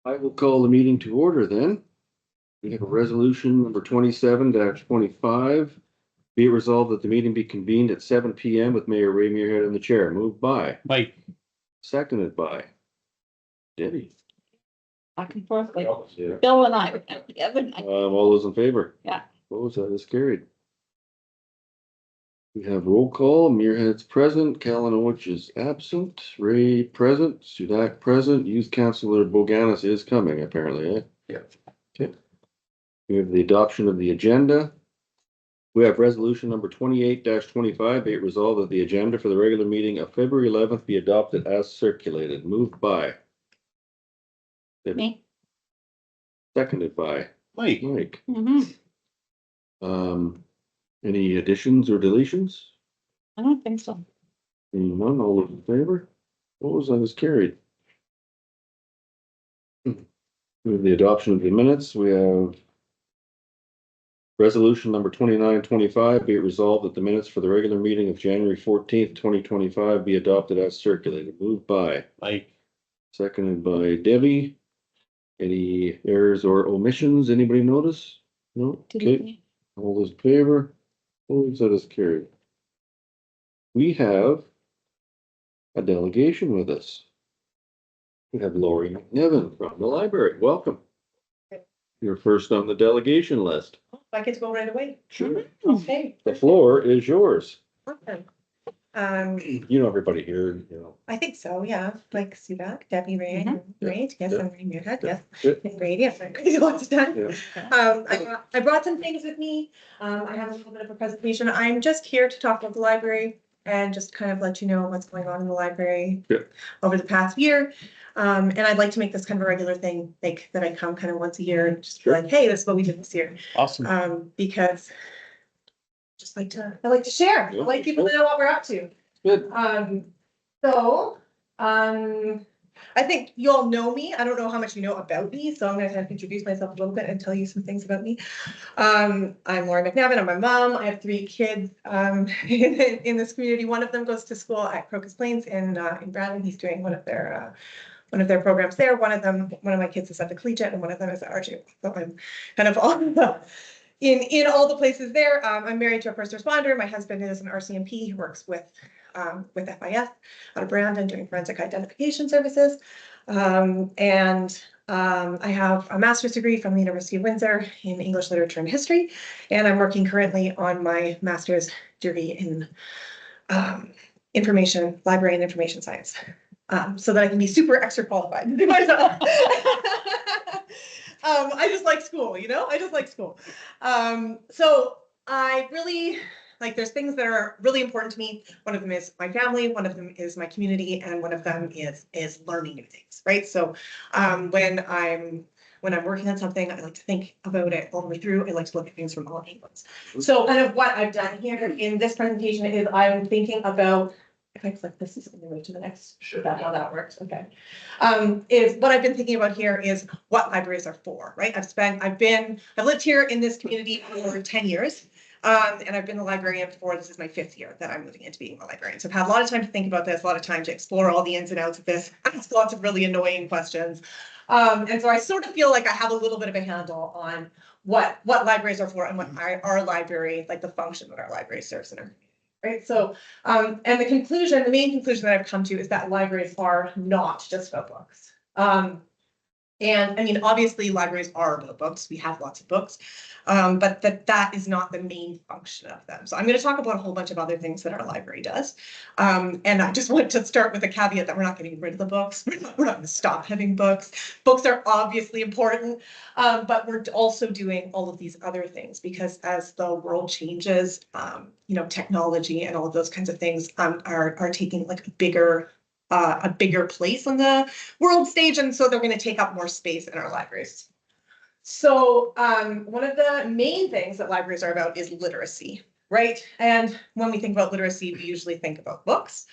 I will call the meeting to order then. We have a resolution number 27-25. Be it resolved that the meeting be convened at 7 PM with Mayor Ray Muirhead in the chair. Moved by, Mike, seconded by Debbie. Back and forth, like Yeah. Bill and I were together. All those in favor? Yeah. Opposed, that is carried. We have roll call. Muirhead's present, Kalinowicz is absent, Ray present, Sudak present, Youth Councilor Boganis is coming apparently, eh? Yeah. Okay. We have the adoption of the agenda. We have resolution number 28-25, be it resolved that the agenda for the regular meeting of February 11th be adopted as circulated. Moved by, Me. seconded by Mike, Mike. Mhm. Any additions or deletions? I don't think so. Seeing none, all those in favor? Opposed, that is carried. With the adoption of the minutes, we have resolution number 29-25, be it resolved that the minutes for the regular meeting of January 14th, 2025 be adopted as circulated. Moved by, Mike, seconded by Debbie. Any errors or omissions? Anybody notice? No? Okay, all those in favor? Opposed, that is carried. We have a delegation with us. We have Lori McNevin from the library. Welcome. You're first on the delegation list. I get to go right away. Sure. Okay. The floor is yours. Awesome. You know everybody here, you know. I think so, yeah, like Sudak, Debbie, Ray, Mhm. Ray, yes, Yeah. I'm Ray Muirhead, yes, Good. and Ray, yes, I'm crazy lots of time. Yeah. I brought some things with me. I have a little bit of a presentation. I'm just here to talk about the library and just kind of let you know what's going on in the library Yeah. over the past year. And I'd like to make this kind of a regular thing, like that I come kind of once a year and just be like, hey, this is what we did this year. awesome. Because I like to share. I Yeah. like people to know what we're up to. Good. I think you all know me. I don't know how much you know about me, so I'm gonna kind of introduce myself a little bit and tell you some things about me. I'm Lori McNevin. I'm my mom. I have 3 kids in this community. One of them goes to school at Crocus Plains in Bradley. He's doing one of their programs there. One of my kids is at the collegiate, and one of them is at RJ. So I'm kind of all in all the places there. I'm married to a first responder. My husband is an RCMP. He works with FIS out of Brandon doing forensic identification services. I have a master's degree from the University of Windsor in English literature and history, and I'm working currently on my master's degree in library and information science, so that I can be super extra qualified to do my job. I just like school, I just like school. So I really there's things that are really important to me. One of them is my family, one of them is my community, and one of them is learning new things, right? So when I'm working on something, I like to think about it all the way through. I like to look at things from all angles. So kind of what I've done here in this presentation is I'm thinking about, if I click this, is it going to move to the next? Sure. Is that how that works? Okay. Is what I've been thinking about here is what libraries are for, right? I've lived here in this community for 10 years. And I've been a librarian this is my 5th year that I'm moving into being a librarian. So I've had a lot of time to think about this, a lot of time to explore all the ins and outs of this, ask lots of really annoying questions. And so I sort of feel like I have a little bit of a handle on what libraries are for and what our library, like the function that our library serves in our community. Right. So, and the main conclusion that I've come to is that libraries are not just about books. And I mean, obviously libraries are about books. We have lots of books, but that is not the main function of them. So I'm going to talk about a whole bunch of other things that our library does. And I just want to start with a caveat that we're not getting rid of the books. We're not going to stop having books. Books are obviously important, but we're also doing all of these other things because as the world changes, technology and all of those kinds of things are taking like a bigger place on the world stage, and so they're going to take up more space in our libraries. So one of the main things that libraries are about is literacy, right? And when we think about literacy, we usually think about books.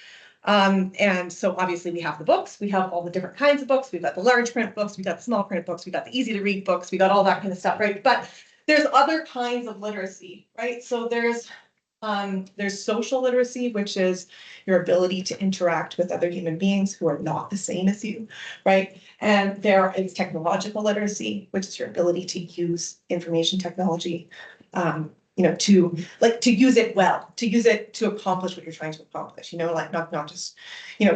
And so obviously we have the books, we have all the different kinds of books, we've got the large print books, we've got the small print books, we've got the easy to read books, we got all that kind of stuff, right? But there's other kinds of literacy, right? So there's There's social literacy, which is your ability to interact with other human beings who are not the same as you, right? And there is technological literacy, which is your ability to use information technology, to use it well, to use it to accomplish what you're trying to accomplish, like not just,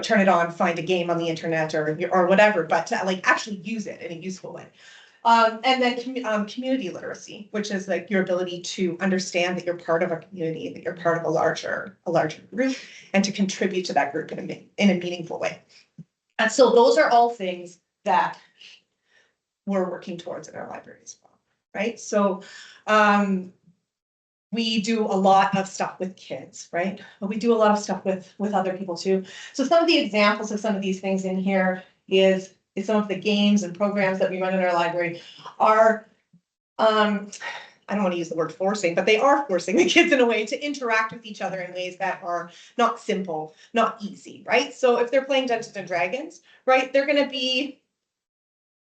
turn it on, find a game on the internet or whatever, but to like actually use it in a useful way. And then community literacy, which is like your ability to understand that you're part of a community, that you're part of a larger group, and to contribute to that group in a meaningful way. And so those are all things that we're working towards in our library as well, right? So we do a lot of stuff with kids, right? But we do a lot of stuff with other people too. So some of the examples of some of these things in here is some of the games and programs that we run in our library are, I don't want to use the word forcing, but they are forcing the kids in a way to interact with each other in ways that are not simple, not easy, right? So if they're playing Dungeons and Dragons, right, they're going to be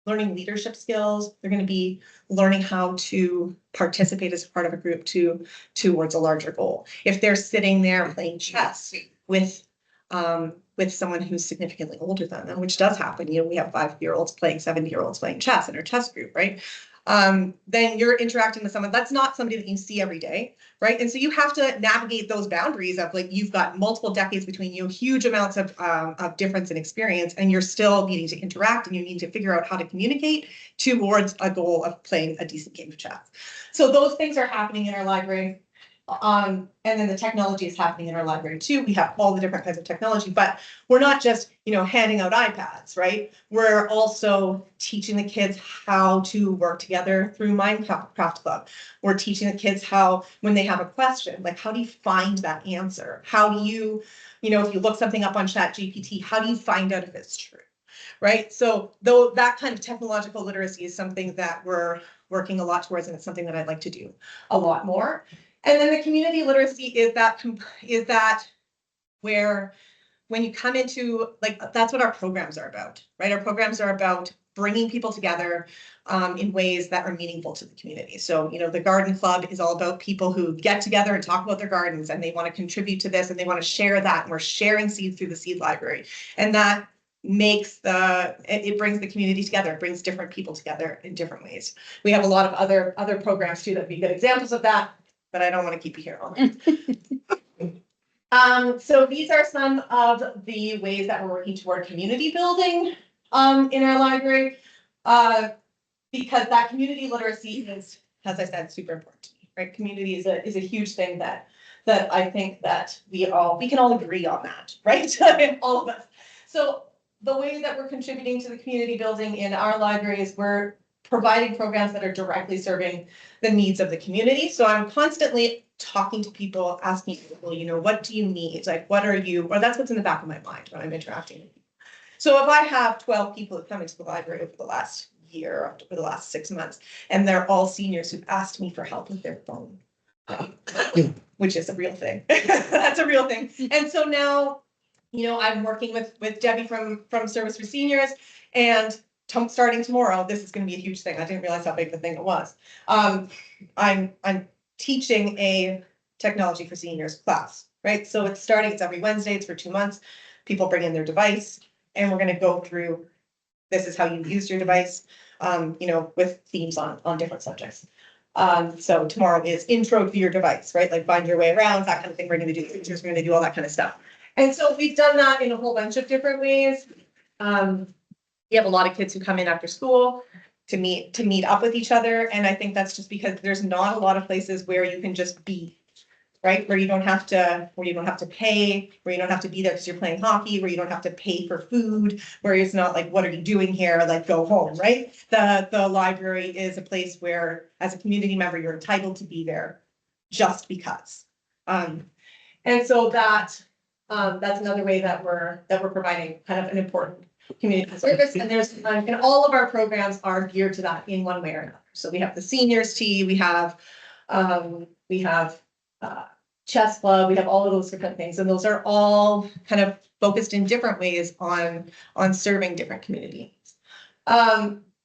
learning leadership skills. They're going to be learning how to participate as part of a group towards a larger goal. If they're sitting there playing chess with someone who's significantly older than them, which does happen. We have 5-year-olds playing 70-year-olds playing chess in our chess group, right? Then you're interacting with someone that's not somebody that you see every day, right? And so you have to navigate those boundaries of like, you've got multiple decades between you, huge amounts of difference in experience, and you're still needing to interact and you need to figure out how to communicate towards a goal of playing a decent game of chess. So those things are happening in our library. And then the technology is happening in our library too. We have all the different kinds of technology, but we're not just, handing out iPads, right? We're also teaching the kids how to work together through Minecraft Club. We're teaching the kids how, when they have a question, like how do you find that answer? How do you, if you look something up on ChatGPT, how do you find out if it's true? Right? So though that kind of technological literacy is something that we're working a lot towards, and it's something that I'd like to do a lot more. And then the community literacy is that where when you come into, like, that's what our programs are about, right? Our programs are about bringing people together in ways that are meaningful to the community. So, the garden club is all about people who get together and talk about their gardens, and they want to contribute to this and they want to share that. And we're sharing seeds through the seed library. And that makes it brings the community together. It brings different people together in different ways. We have a lot of other programs too that would be good examples of that, but I don't want to keep you here all night. So these are some of the ways that we're working toward community building in our library, because that community literacy is, as I said, super important to me, right? Community is a huge thing that I think that we can all agree on that, right? All of us. So the way that we're contributing to the community building in our library is we're providing programs that are directly serving the needs of the community. So I'm constantly talking to people, asking people, what do you need? Like, what are you, or that's what's in the back of my mind when I'm interacting with people. So if I have 12 people who come into the library over the last year, over the last 6 months, and they're all seniors who've asked me for help with their phone, which is a real thing. That's a real thing. And so now, I'm working with Debbie from Service for Seniors, and starting tomorrow, this is going to be a huge thing. I didn't realize how big the thing it was. I'm teaching a technology for seniors class, right? So it's every Wednesday. It's for 2 months. People bring in their device, and we're going to go through, this is how you use your device, with themes on different subjects. So tomorrow is intro to your device, right? Like find your way around, that kind of thing. We're going to do features, we're going to do all that kind of stuff. And so we've done that in a whole bunch of different ways. We have a lot of kids who come in after school to meet up with each other. And I think that's just because there's not a lot of places where you can just be, right? Where you don't have to pay, where you don't have to be there because you're playing hockey, where you don't have to pay for food, where it's not like, what are you doing here? Like, go home, right? The library is a place where, as a community member, you're entitled to be there just because. And so that's another way that we're providing kind of an important community service. And there's and all of our programs are geared to that in one way or another. So we have the seniors tea, we have chess club, we have all of those different things, and those are all kind of focused in different ways on serving different community needs.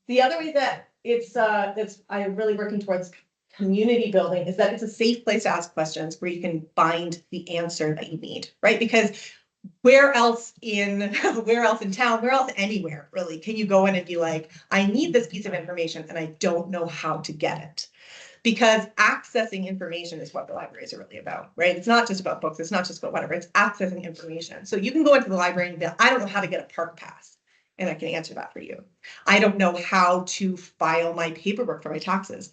The other way that it's I'm really working towards community building is that it's a safe place to ask questions where you can find the answer that you need, right? Because where else in town, where else anywhere really can you go in and be like, I need this piece of information and I don't know how to get it? Because accessing information is what the libraries are really about, right? It's not just about books, it's not just about whatever, it's accessing information. So you can go into the library and be like, I don't know how to get a park pass, and I can answer that for you. I don't know how to file my paperwork for my taxes.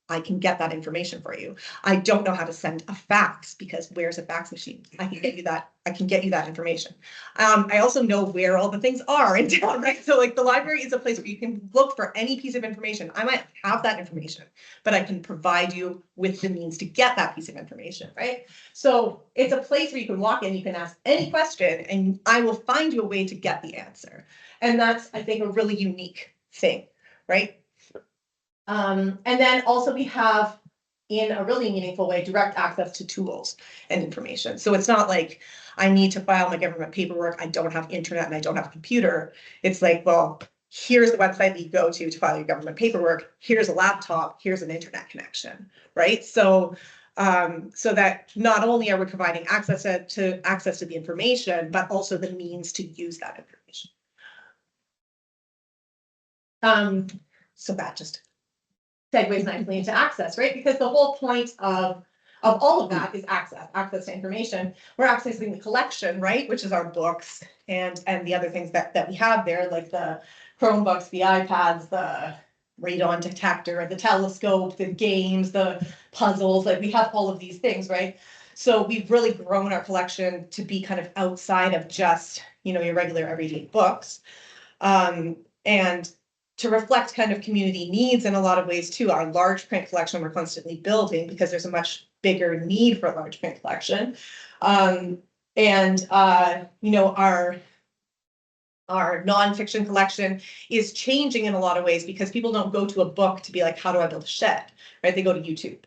I can get that information for you. I don't know how to send a fax because where's a fax machine? I can get you that. I can get you that information. I also know where all the things are in town, right? So like the library is a place where you can look for any piece of information. I might have that information, but I can provide you with the means to get that piece of information, right? So it's a place where you can walk in, you can ask any question, and I will find you a way to get the answer. And that's, I think, a really unique thing, right? And then also we have, in a really meaningful way, direct access to tools and information. So it's not like I need to file my government paperwork, I don't have internet and I don't have a computer. It's like, well, here's the website that you go to file your government paperwork, here's a laptop, here's an internet connection, right? So so that not only are we providing access to the information, but also the means to use that information. So that just segues nicely into access, right? Because the whole point of all of that is access to information. We're accessing the collection, right? Which is our books and the other things that we have there, like the Chromebooks, the iPads, the radon detector, the telescope, the games, the puzzles, like we have all of these things, right? So we've really grown our collection to be kind of outside of just, you know, your regular everyday books. And to reflect kind of community needs in a lot of ways too. Our large print collection we're constantly building because there's a much bigger need for a large print collection. You know, our nonfiction collection is changing in a lot of ways because people don't go to a book to be like, how do I build a shed, right? They go to YouTube,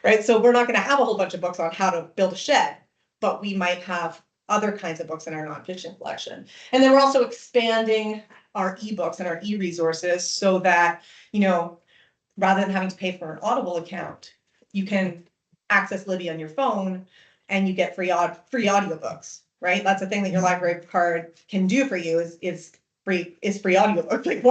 right? So we're not going to have a whole bunch of books on how to build a shed, but we might have other kinds of books in our nonfiction collection. And then we're also expanding our ebooks and our e-resources so that, you know, rather than having to pay for an Audible account, you can access Libby on your phone and you get free audiobooks, right? That's the thing that your library card can do for you is free audiobooks. Like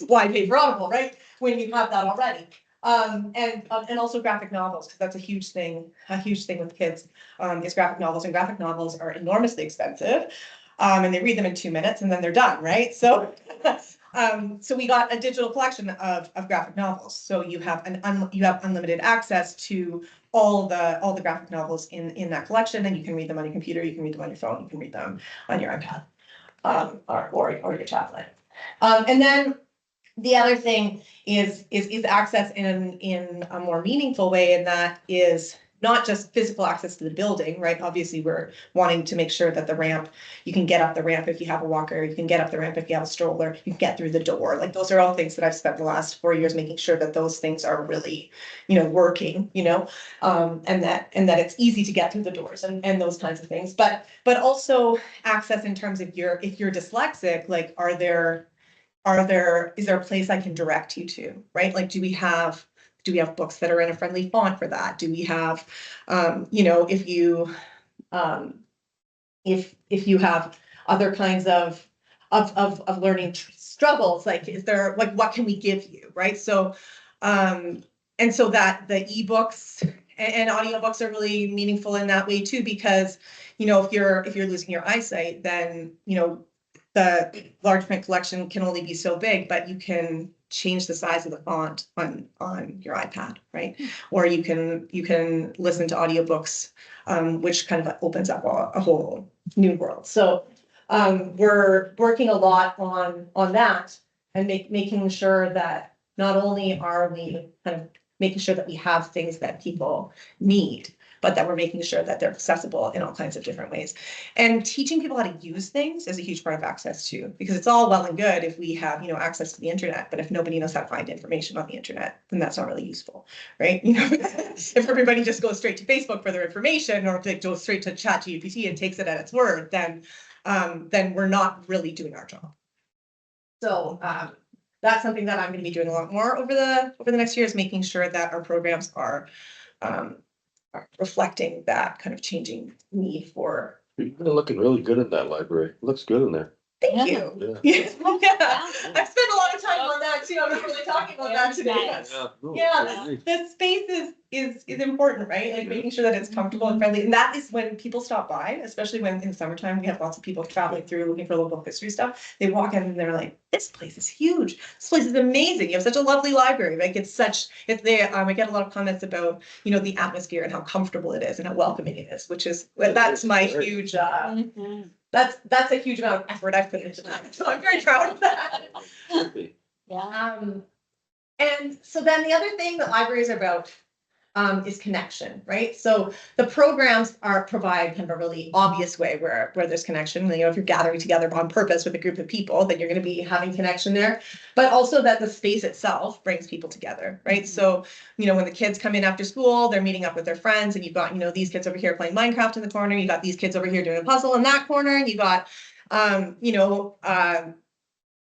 why pay for Audible, right? When you have that already. And also graphic novels, because that's a huge thing with kids, is graphic novels, and graphic novels are enormously expensive. And they read them in 2 minutes and then they're done, right? So, so we got a digital collection of graphic novels. So you have unlimited access to all the graphic novels in that collection, and you can read them on your computer, you can read them on your phone, you can read them on your iPad, or your tablet. And then the other thing is access in a more meaningful way, and that is not just physical access to the building, right? Obviously, we're wanting to make sure that the ramp, you can get up the ramp if you have a walker, you can get up the ramp if you have a stroller, you can get through the door. Like those are all things that I've spent the last 4 years making sure that those things are really, you know, working, you know, and that it's easy to get through the doors and those kinds of things. But also access in terms of if you're dyslexic, like is there a place I can direct you to, right? Like, do we have books that are in a friendly font for that? Do we have, you know, if you have other kinds of learning struggles, like, is there, like, what can we give you, right? So, and so that the ebooks and audiobooks are really meaningful in that way too, because, you know, if you're losing your eyesight, then, you know, the large print collection can only be so big, but you can change the size of the font on your iPad, right? Or you can listen to audiobooks, which kind of opens up a whole new world. So we're working a lot on that and making sure that not only are we kind of making sure that we have things that people need, but that we're making sure that they're accessible in all kinds of different ways. And teaching people how to use things is a huge part of access too, because it's all well and good if we have, you know, access to the internet, but if nobody knows how to find information on the internet, then that's not really useful, right? You know, if everybody just goes straight to Facebook for their information, or if they go straight to ChatGPT and takes it at its word, then we're not really doing our job. So that's something that I'm gonna be doing a lot more over the next year, is making sure that our programs are reflecting that kind of changing need for. You're looking really good in that library. Looks good in there. Thank Yeah. you. Yeah. Yeah, I've spent a lot of time on that too. I'm not really talking about that today. Nice. No, Yeah, nice. the space is important, right? Like making sure that it's comfortable and friendly. And that is when people stop by, especially when in the summertime, we have lots of people traveling through looking for local history stuff. They walk in and they're like, this place is huge. This place is amazing. You have such a lovely library. Like it's there. I get a lot of comments about, the atmosphere and how comfortable it is and how welcoming it is, which is, that's my huge, Mhm. that's a huge amount of effort I've put into that. So I'm very proud of that. Yeah. And so then the other thing that libraries are about is connection, right? So the programs provide kind of a really obvious way where there's connection. If you're gathering together on purpose with a group of people, then you're going to be having connection there. But also that the space itself brings people together, right? So, when the kids come in after school, they're meeting up with their friends, and you've got, these kids over here playing Minecraft in the corner, you got these kids over here doing a puzzle in that corner, and you got,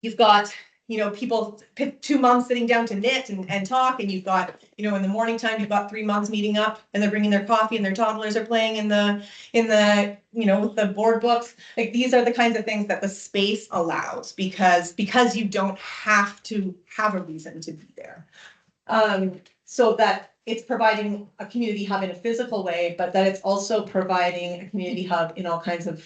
you've got, people, two moms sitting down to knit and talk, and you've got, in the morning time, you've got three moms meeting up and they're bringing their coffee and their toddlers are playing in the, with the board books. Like these are the kinds of things that the space allows because you don't have to have a reason to be there. So that it's providing a community hub in a physical way, but that it's also providing a community hub in all kinds of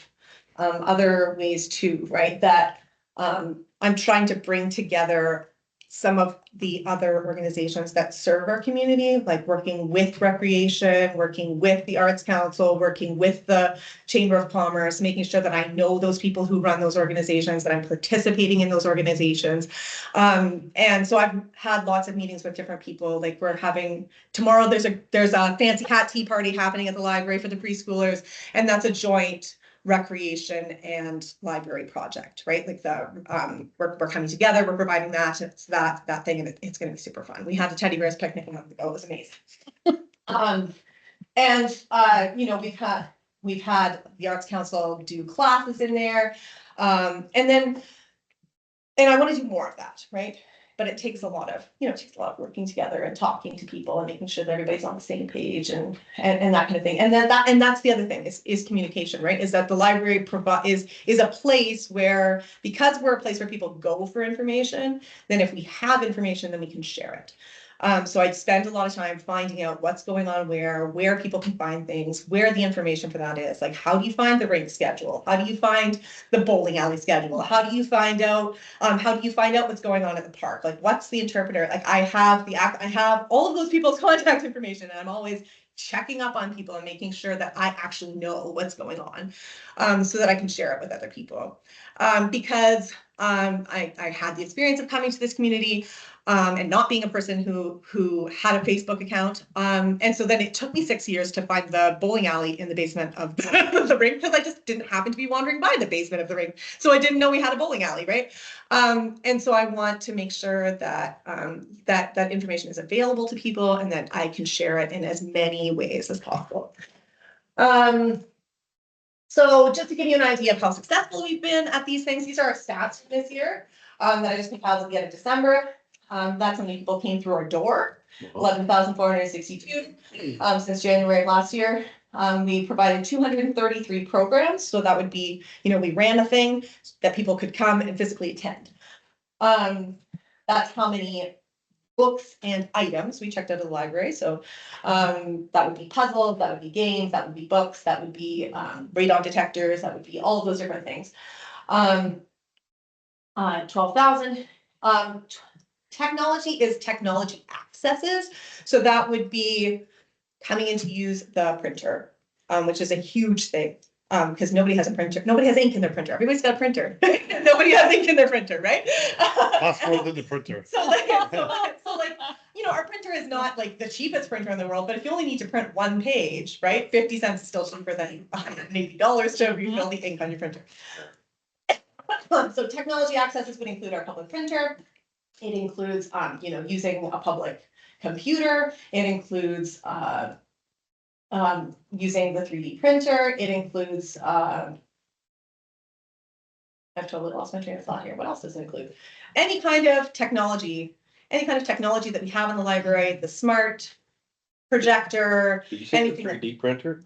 other ways too, right? That I'm trying to bring together some of the other organizations that serve our community, like working with recreation, working with the Arts Council, working with the Chamber of Commerce, making sure that I know those people who run those organizations, that I'm participating in those organizations. And so I've had lots of meetings with different people. Like we're having tomorrow, there's a fancy hat tea party happening at the library for the preschoolers, and that's a joint recreation and library project, right? Like we're coming together, we're providing that, it's that thing, and it's gonna be super fun. We had the teddy bears picnic a month ago, it was amazing. We've had the Arts Council do classes in there. And I want to do more of that, right? But it takes a lot of, working together and talking to people and making sure that everybody's on the same page and that kind of thing. And then that's the other thing is communication, right? Is that the library is a place where, because we're a place where people go for information, then if we have information, then we can share it. So I spend a lot of time finding out what's going on where people can find things, where the information for that is. Like, how do you find the rink schedule? How do you find the bowling alley schedule? How do you find out what's going on at the park? Like, what's the interpreter? Like, I have all of those people's contact information, and I'm always checking up on people and making sure that I actually know what's going on, so that I can share it with other people. Because I had the experience of coming to this community and not being a person who had a Facebook account. And so then it took me 6 years to find the bowling alley in the basement of the rink, because I just didn't happen to be wandering by the basement of the rink. So I didn't know we had a bowling alley, right? And so I want to make sure that that information is available to people and that I can share it in as many ways as possible. So just to give you an idea of how successful we've been at these things, these are our stats for this year that I just compiled at the end of December. That's how many people came through our door, 11,462 since January of last year. We provided 233 programs. So that would be, we ran a thing that people could come and physically attend. That's how many books and items we checked out of the library. So that would be puzzles, that would be games, that would be books, that would be radon detectors, that would be all of those different things. 12,000. Technology is technology accesses. So that would be coming in to use the printer, which is a huge thing. Because nobody has a printer, nobody has ink in their printer. Everybody's got a printer. Nobody has ink in their printer, right? Password in the printer. So our printer is not like the cheapest printer in the world, but if you only need to print one page, right? 50 cents is still cheaper than $180 to refill the ink on your printer. So technology accesses would include our public printer. It includes, using a public computer. It includes using the 3D printer. It includes I've totally lost my train of thought here. What else does it include? Any kind of technology that we have in the library, the smart projector, Did you say the anything that- 3D printer?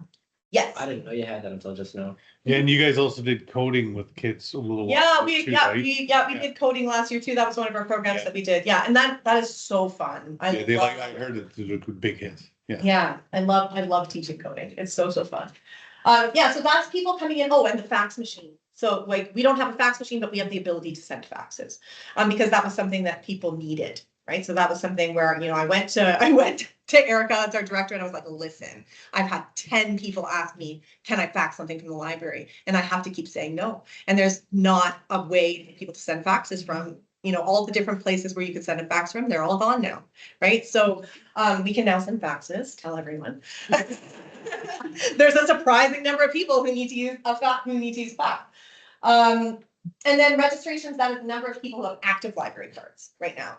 yes. I didn't know you had that until just now. Yeah, and you guys also did coding with kids a little while. Yeah, ago we, too, yeah, right? we Yeah. did coding last year too. That was one of our programs Yeah. that we did. Yeah, and that is so fun. Yeah, they love- I heard it did a big hit. Yeah. Yeah, I love teaching coding. It's so fun. Yeah, so that's people coming in. Oh, and the fax machine. So like, we don't have a fax machine, but we have the ability to send faxes. Because that was something that people needed, right? So that was something where, I went to Erica, that's our director, and I was like, listen, I've had 10 people ask me, can I fax something from the library? And I have to keep saying no. And there's not a way for people to send faxes from, all the different places where you could send a fax from, they're all gone now, right? So we can now send faxes, tell everyone. There's a surprising number of people who need to use fax. And then registrations, that is the number of people who have active library cards right now.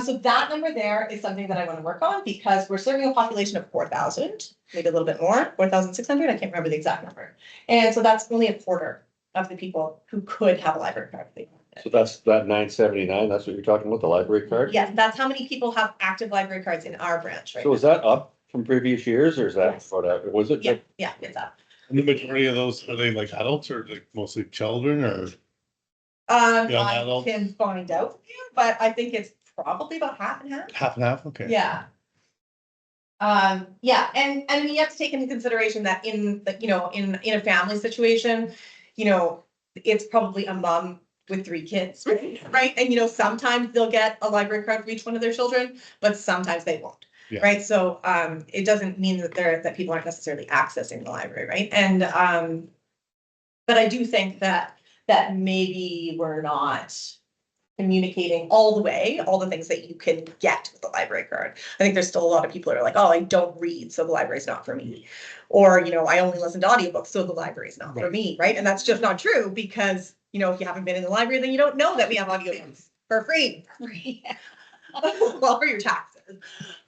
So that number there is something that I want to work on because we're serving a population of 4,000, maybe a little bit more, 4,600, I can't remember the exact number. And so that's only a quarter of the people who could have a library card. So that's that 979, that's what you're talking about, the library card? Yes, that's how many people have active library cards in our branch right So now. is that up from previous years or is that Yes. whatever, was it? Yeah, it's up. And the majority of those, are they like adults or like mostly children or? Yeah, I adults. can find out, for you, but I think it's probably about half and half. Half and half, okay. Yeah. Yeah, and we have to take into consideration that in a family situation, it's probably a mom with 3 kids, right? And sometimes they'll get a library card for each one of their children, but sometimes they won't. Yeah. Right, so it doesn't mean that people aren't necessarily accessing the library, right? And but I do think that maybe we're not communicating all the way, all the things that you can get with the library card. I think there's still a lot of people that are like, oh, I don't read, so the library's not for me. Or, I only listen to audiobooks, so the library's not for Right. me, right? And that's just not true because, if you haven't been in the library, then you don't know that we have audiobooks for free. Well, for your taxes.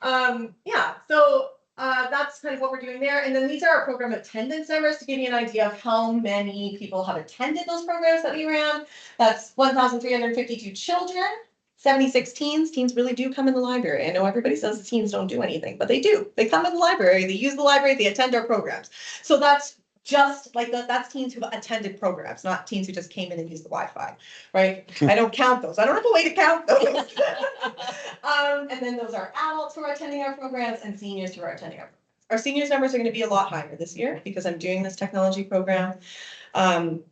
Yeah, so that's kind of what we're doing there. And then these are our program attendance numbers to give you an idea of how many people have attended those programs that we ran. That's 1,352 children, 76 teens. Teens really do come in the library. I know everybody says the teens don't do anything, but they do. They come in the library, they use the library, they attend our programs. So that's just like that's teens who attended programs, not teens who just came in and used the Wi-Fi, right? I don't count those. I don't have a way to count those. And then those are adults who are attending our programs and seniors who are attending our programs. Our seniors numbers are going to be a lot higher this year because I'm doing this technology program. And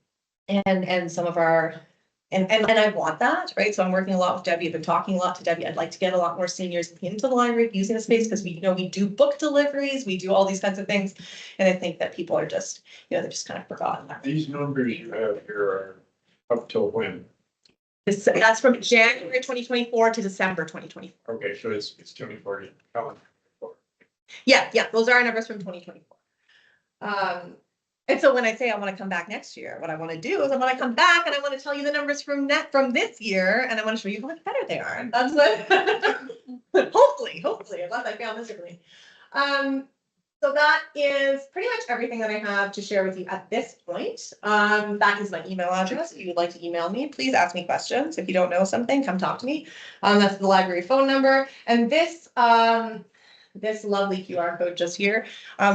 some of our, and I want that, right? So I'm working a lot with Debbie. I've been talking a lot to Debbie. I'd like to get a lot more seniors into the library using the space because we do book deliveries, we do all these kinds of things. And I think that people are just, they're just kind of forgotten that. These numbers you have here are up till when? That's from January 2024 to December 2024. Okay, so it's 24 calendar. Yeah, those are our numbers from 2024. And so when I say I want to come back next year, what I want to do is I want to come back and I want to tell you the numbers from this year, and I want to show you how much better they are. And that's what hopefully, unless I fail miserably. So that is pretty much everything that I have to share with you at this point. That is my email address. If you would like to email me, please ask me questions. If you don't know something, come talk to me. That's the library phone number. And this lovely QR code just here.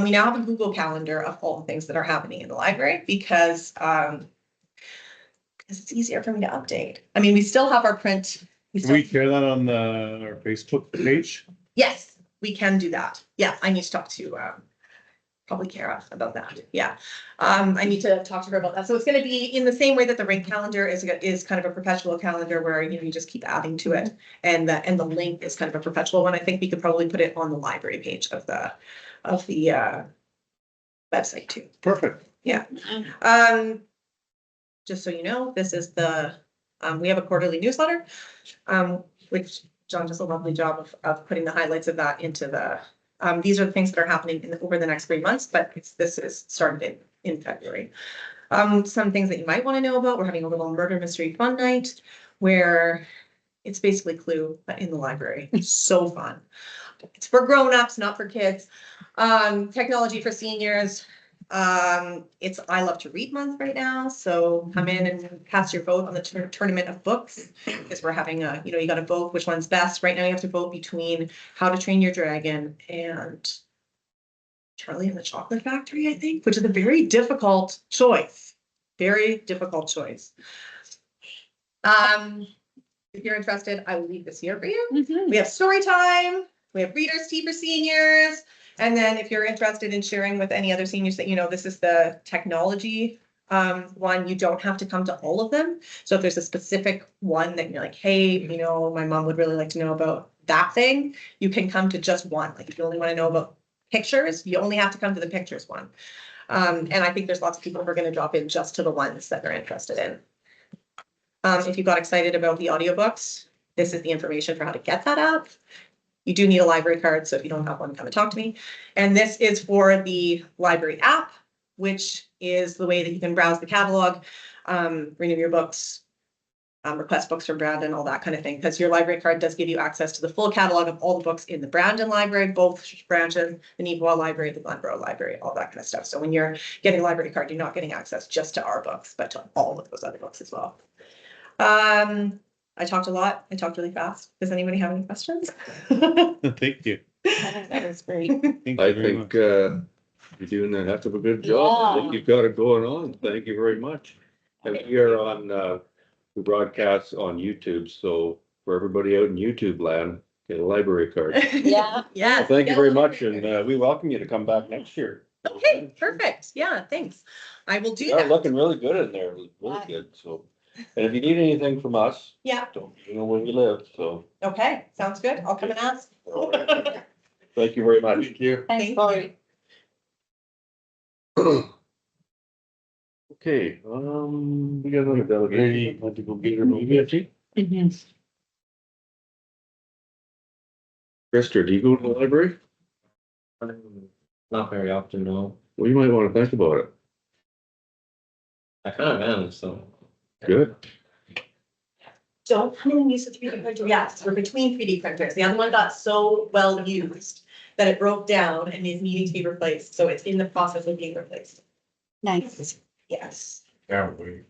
We now have a Google Calendar of all the things that are happening in the library because it's easier for me to update. I mean, we still have our print. Can we share that on our Facebook page? Yes, we can do that. Yeah, I need to talk to probably Kara about that. Yeah, I need to talk to her about that. So it's going to be in the same way that the ring calendar is kind of a perpetual calendar where you just keep adding to it, and the link is kind of a perpetual one. I think we could probably put it on the library page of the website too. Perfect. Yeah. Just so you know, this is we have a quarterly newsletter, which John does a lovely job of putting the highlights of that into the, these are the things that are happening over the next 3 months, but this is started in February. Some things that you might want to know about, we're having a little murder mystery fun night where it's basically Clue, but in the library. It's so fun. It's for grown-ups, not for kids. Technology for seniors. It's I Love to Read Month right now, so come in and cast your vote on the tournament of books. Because we're having you gotta vote which one's best. Right now you have to vote between How to Train Your Dragon and Charlie and the Chocolate Factory, I think, which is a very difficult choice. Very difficult choice. If you're interested, I will leave this here for you. Mhm. We have story time, we have readers tea for seniors, and then if you're interested in sharing with any other seniors that you know, this is the technology one. You don't have to come to all of them. So if there's a specific one that you're like, hey, my mom would really like to know about that thing, you can come to just one. Like if you only want to know about pictures, you only have to come to the pictures one. And I think there's lots of people who are going to drop in just to the ones that they're interested in. If you got excited about the audiobooks, this is the information for how to get that app. You do need a library card, so if you don't have one, come and talk to me. And this is for the library app, which is the way that you can browse the catalog, renew your books, request books from Brandon, all that kind of thing. Because your library card does give you access to the full catalog of all the books in the Brandon Library, both branches, the Neepawa Library, the Glenborough Library, all that kind of stuff. So when you're getting a library card, you're not getting access just to our books, but to all of those other books as well. I talked a lot. I talked really fast. Does anybody have any questions? Thank you. I think that was great. Thank I you very think, much. you're doing a heck of a good job. I think Yeah. you've got it going on. Thank you very much. And we are on, we broadcast on YouTube, so for everybody out in YouTube land, get a library card. Yeah. Yeah. Well, thank you very much, and we welcome you to come back next year. Okay, perfect. Yeah, thanks. I will do You're that. looking really good in there, really good, so. And if you need anything from us, Yeah, you know where we live, so. okay, sounds good. I'll come and ask. Thank you very much. Thank you. Thanks, Thank Lori. Okay, we got another delegation. Want to go get her movie? Krista, do you go to the library? Not very often, no. Well, you might wanna think about it. I kind of am, so. Good. Don't come in and use the 3D printer. Yes, we're between 3D printers. The other one got so well used that it broke down and is needing to be replaced. So it's in the process of being replaced. Nice. Yes. Yeah, we.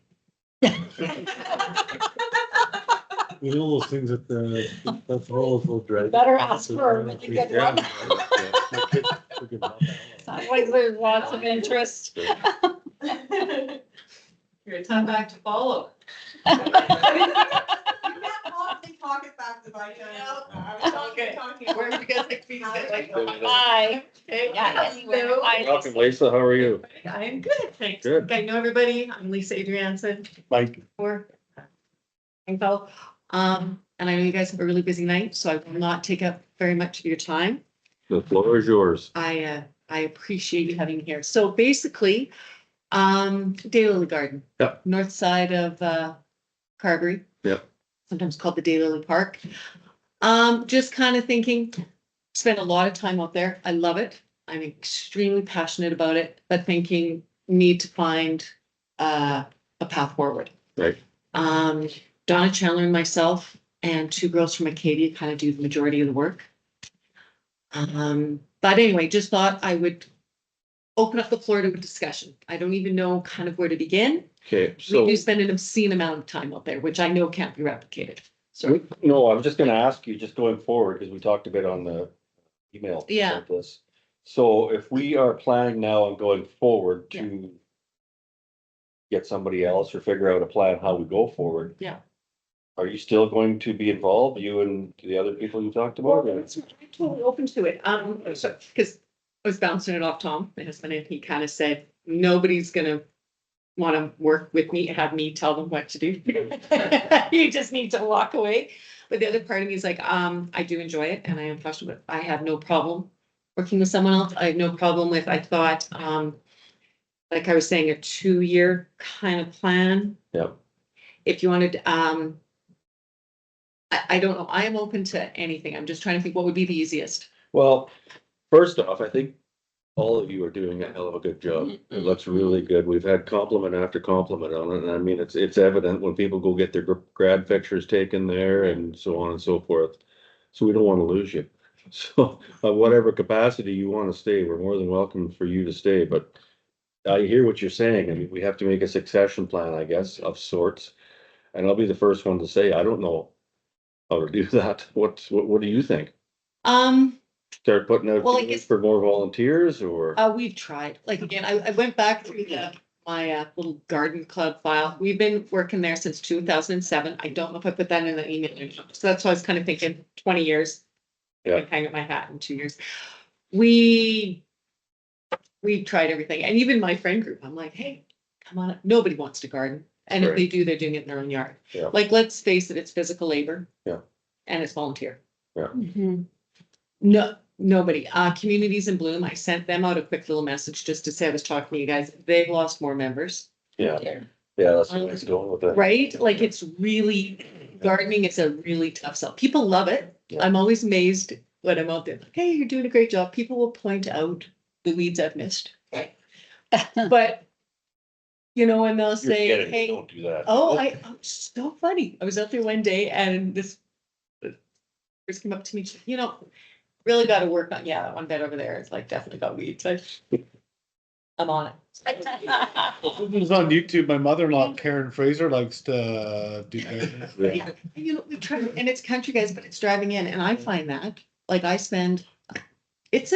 You know those things that that's all will drive. Better ask for a really good one. Sounds like there's lots of interest. You're a tough act to follow. Where do you guys like to be? Hi. Yeah, anywhere. Hi, Welcome, Lisa, how are you? I am good, thanks. Good. I know everybody. I'm Lisa Adrianson. Mike. Or info. And I know you guys have a really busy night, so I will not take up very much of your time. The floor is yours. I appreciate you having me here. So basically, Daylily Garden. Yep. North side of Carberry. Yep. Sometimes called the Daylily Park. Just kind of thinking, spend a lot of time out there. I love it. I'm extremely passionate about it, but thinking need to find a path forward. Right. Donna Chandler and myself and two girls from Acadia kind of do the majority of the work. But anyway, just thought I would open up the floor to a discussion. I don't even know kind of where to begin. Okay, We so, do spend an obscene amount of time out there, which I know can't be replicated. So, no, I was just gonna ask you, just going forward, because we talked a bit on the email. Yeah. about this. So if we are planning now on going forward to get somebody else or figure out a plan how we go forward. Yeah. Are you still going to be involved, you and the other people you talked about? I'm totally open to it. So, because I was bouncing it off Tom, my husband, and he kind of said, nobody's gonna want to work with me, have me tell them what to do. You just need to walk away. But the other part of me is like, I do enjoy it and I am passionate. I have no problem working with someone else. I have no problem with, I thought, like I was saying, a 2-year kind of plan. Yep. If you wanted, I don't know. I am open to anything. I'm just trying to think what would be the easiest. Well, first off, I think all of you are doing a hell of a good job. It looks really good. We've had compliment after compliment on it, and I mean, it's evident when people go get their grad pictures taken there and so on and so forth. So we don't want to lose you. So, whatever capacity you want to stay, we're more than welcome for you to stay, but I hear what you're saying. I mean, we have to make a succession plan, I guess, of sorts. And I'll be the first one to say, I don't know how to do that. What do you think? Start putting out Well, I feelers guess- for more volunteers or? We've tried, like, again, I went back through my little garden club file. We've been working there since 2007. I don't know if I put that in the email. So that's why I was kind of thinking 20 years. Yeah. I'd hang up my hat in 2 years. We've tried everything. And even my friend group, I'm like, hey, come on, nobody wants to garden. And if Right. they do, they're doing it in their own yard. Yeah. Like, let's face it, it's physical labor. Yeah. And it's volunteer. Mhm. No, nobody. Communities in Bloom, I sent them out a quick little message just to say I was talking to you guys. They've lost more members, Yeah, that's what it's going with it. right? Like, it's really, gardening is a really tough sell. People love it. Yeah. I'm always amazed when I'm out there, like, hey, you're doing a great job. People will point out the weeds I've missed. But, you know, and they'll You're say, kidding, hey, don't do that. I'm so funny. I was out there one day and this person came up to me, you know, really got to work on, yeah, that one bed over there. It's like definitely got weeds. I'm on it. It was on YouTube. My mother-in-law Karen Fraser likes to do that. Yeah. You know, we try, and it's country guys, but it's driving in, and I find that, like, I spend, it's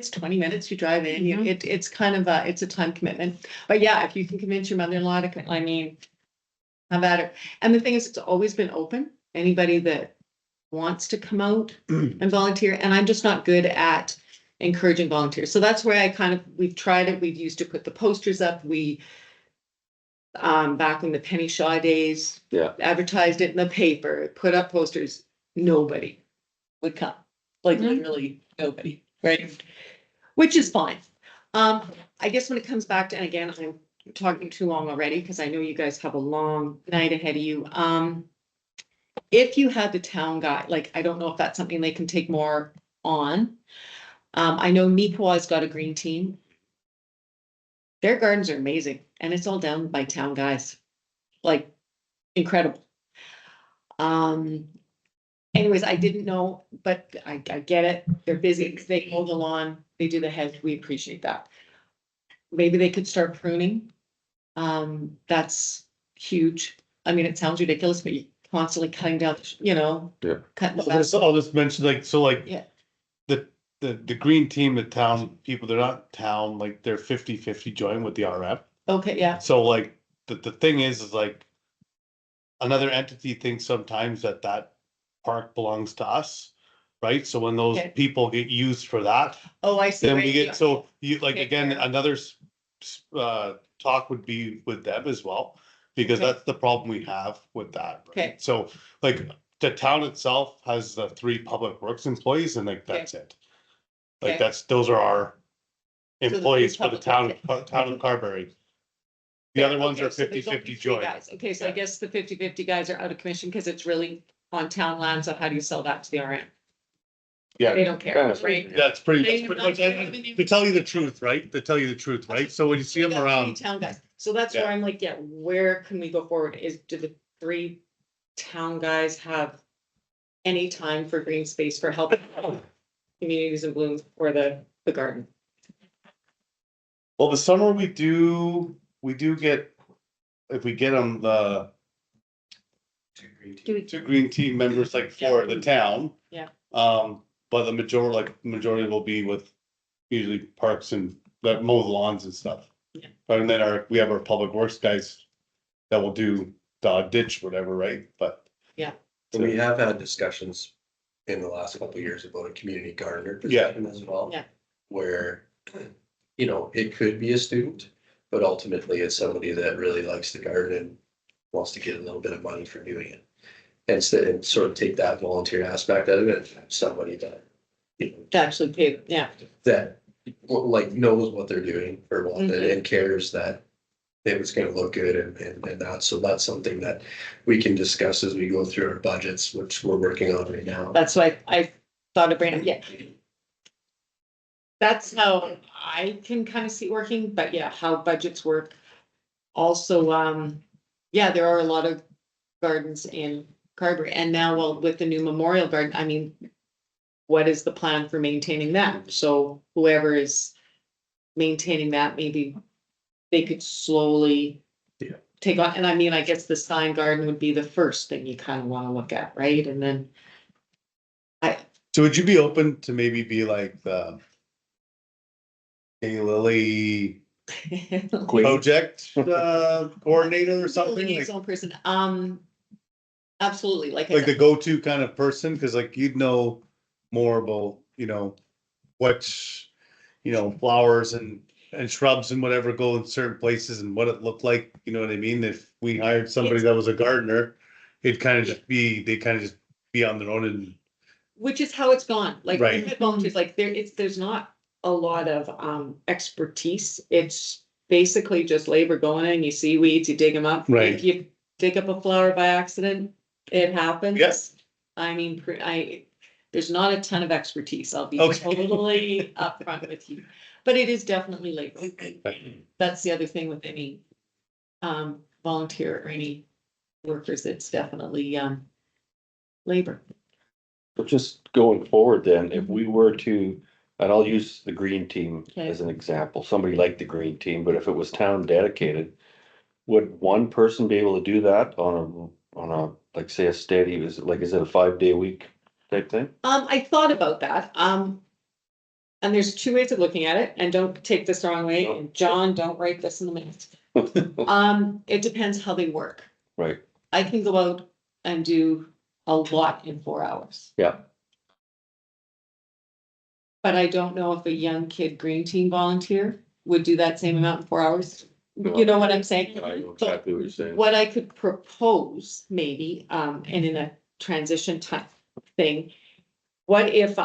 20 minutes you drive in, it's kind of it's a time commitment. But yeah, if you can convince your mother-in-law to come, I mean, have at it. And the thing is, it's always been open. Anybody that wants to come out and volunteer, and I'm just not good at encouraging volunteers. So that's where we've tried it. We've used to put the posters up. We, back in the Penny Shaw days, Yeah. advertised it in the paper, put up posters. Nobody would come, like Mhm. literally nobody, right? Which is fine. I guess when it comes back to, and again, I'm talking too long already because I know you guys have a long night ahead of you. If you had the town guy, like, I don't know if that's something they can take more on. I know Neepawa's got a green team. Their gardens are amazing and it's all done by town guys, like incredible. Anyways, I didn't know, but I get it. They're busy. They mow the lawn, they do the hedge. We appreciate that. Maybe they could start pruning. That's huge. I mean, it sounds ridiculous, but you're constantly cutting down, Yeah. cutting the I'll just mention Yeah. the green team, the town people, they're not town, like they're 50-50 join with the RF. Okay, yeah, So like the thing is like another entity thinks sometimes that park belongs to us, right? So when those Okay. people get used for that, oh, I see. then right, we yeah. get, so you like, Okay, again, fair. another talk would be with them as well. Because Okay. that's the problem we have with that. right? Okay. So like the town itself has the 3 public works employees and like that's it. Like Okay. those are our the 3 employees for the public town of Carberry. The other ones Okay, are so there's only 50-50 3 joint. guys. Okay, so I Yeah. guess the 50-50 guys are out of commission because it's really on town land, so how do you sell that to the RM? They Yeah, don't care, Kind of. right? that's pretty They have much, not given you- to tell you the truth, right? To tell you the truth, right? So when you see them That's 3 around, town guys, so that's where Yeah. I'm like, yeah, where can we go forward? Do the 3 town guys have any time for green space for helping communities in bloom or the garden? well, the summer we do get, if we get them the Do we- 2 green team members like for the town. Yeah. But the majority will be with usually parks and that mow the lawns and stuff. Yeah. And then we have our public works guys that will do the ditch, whatever, right? But And we have had discussions in the last couple of years about a community gardener position as well. Yeah. Where, it could be a student, but ultimately it's somebody that really likes to garden and wants to get a little bit of money for doing it. And sort of take that volunteer aspect out of it, and have somebody that, To actually pay, yeah, that like knows what they're doing or what, Mhm. and cares that it was gonna look good and that, so that's something that we can discuss as we go through our budgets, which we're working on right now. that's why I thought of Brandon, yeah. That's how I can kind of see it working, but yeah, how budgets work. Also, yeah, there are a lot of gardens in Carberry, and now, well, with the new memorial garden, I mean, what is the plan for maintaining that? So whoever is maintaining that, maybe they could slowly. Yeah. Take on, and I mean, I guess the sign garden would be the first thing you kind of want to look at, right? And then. So would you be open to maybe be like the Lily project coordinator or something? Like, Liaison person, absolutely, like I like the said, go-to kind of person, cause like you'd know more about, which, flowers and shrubs and whatever go in certain places and what it looked like, you know what I mean? If we hired somebody that was a gardener, it'd kind of just be, they kind of just be on their own and. which is how it's gone, like, Right. we had volunteers, like, there's not a lot of, expertise, it's basically just labor going in, you see weeds, you dig them up. Right. If you dig up a flower by accident, it happens. Yes. I mean, there's not a ton of expertise, I'll be Okay. totally upfront with you, but it is definitely labor. That's the other thing with any, volunteer or any workers, it's definitely, labor. But just going forward then, if we were to, and I'll use the green team Okay. as an example, somebody like the green team, but if it was town dedicated. Would one person be able to do that on a, like, say, a steady, is it a 5-day week type thing? I thought about that, and there's two ways of looking at it, and don't take this the wrong way, and John, don't write this in the minutes. It depends how they work. Right, I can go out and do a lot in 4 hours, yeah, but I don't know if a young kid green team volunteer would do that same amount in 4 hours. You know what I'm saying? I know So exactly what you're saying. what I could propose maybe, and in a transition type thing, what if,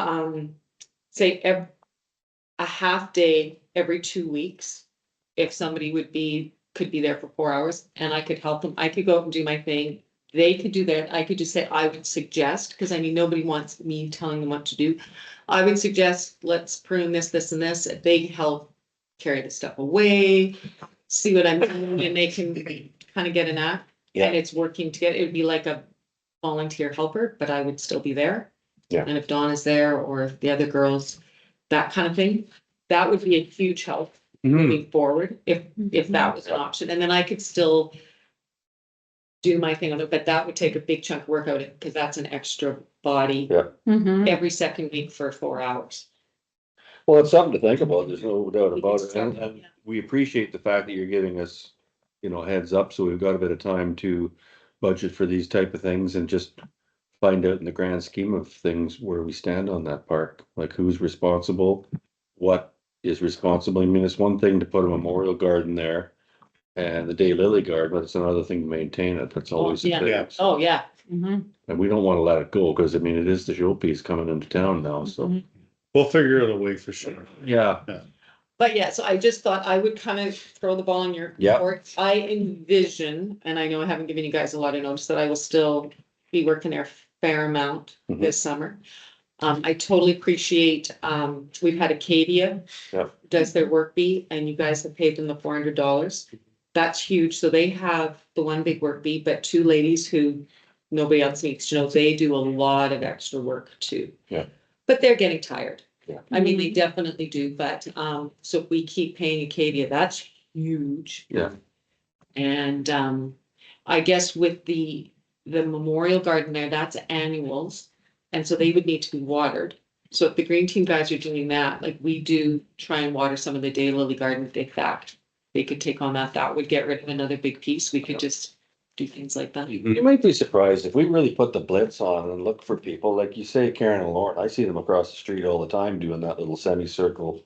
say, a half day every 2 weeks? If somebody could be there for 4 hours and I could help them, I could go out and do my thing. They could do that. I could just say, I would suggest, because I mean, nobody wants me telling them what to do. I would suggest, let's prune this, this and this. They help carry the stuff away, see what I'm doing, and they can kind of get an act. Yeah. And it's working together. It would be like a volunteer helper, but I would still be there. Yeah. And if Dawn is there or if the other girls, that kind of thing, that would be a huge help moving forward, if that was an option, and then I could still do my thing on it, but that would take a big chunk of work out of it, because that's an extra body Yeah. Mhm. every second week for 4 hours. Well, it's something to think about, there's no doubt We can about it, start, and yeah. we appreciate the fact that you're giving us, heads up, so we've got a bit of time to budget for these type of things and just find out in the grand scheme of things where we stand on that park, like who's responsible, what is responsible. I mean, it's one thing to put a memorial garden there and the daylily garden, but it's another thing to maintain it. That's always the Yeah. thing. Yeah. Oh, yeah. Mhm. And we don't want to let it go, because I mean, it is the showpiece coming into town now, so. We'll figure out a way for sure. Yeah. But yeah, so I just thought I would kind of throw the ball in your Yeah. court. I envision, and I know I haven't given you guys a lot of notice, that I will still be working there a fair amount Mhm. this summer. I totally appreciate, we've had Acadia. Yep. Does their work bee, and you guys have paid them the $400. That's huge. So they have the one big work bee, but two ladies who nobody else needs to know, they do a lot of extra work too. Yeah. But they're getting tired. Yeah. I mean, they definitely do, but, so if we keep paying Acadia, that's huge. Yeah. And, I guess with the memorial garden there, that's annuals. And so they would need to be watered. So if the green team guys are doing that, like we do try and water some of the daylily garden, if they fact, they could take on that, that would get rid of another big piece. We could just do things like that. You might be surprised if we really put the blitz on and look for people, like you say, Karen and Lauren, I see them across the street all the time doing that little semicircle.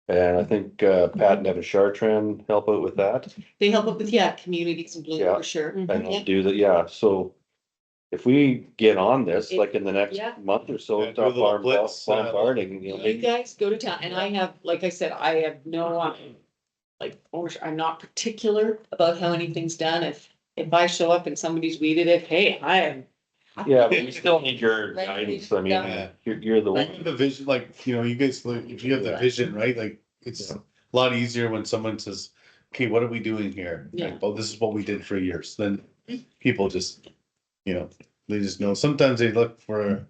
And I think, Pat and Evan Chartrand help out with that, They help up with, yeah, communities and bloom Yeah. for sure. and Yeah. they'll do that, yeah, so. If we get on this, like in the next Yeah. month or so, Yeah, do a start little farm blitz, gardening, You guys go to town, and I have, like I said, I have no, like, I'm not particular about how anything's done. If I show up and somebody's weeded it, hey, I am. Yeah, but we still need your Right. guidance, I mean, Yeah. you're the You one. have the vision, like, you guys, look, if you have the vision, right, like, it's a lot easier when someone says, okay, what are we doing here? Yeah. Like, well, this is what we did for years, then people just, they just know, sometimes they look for,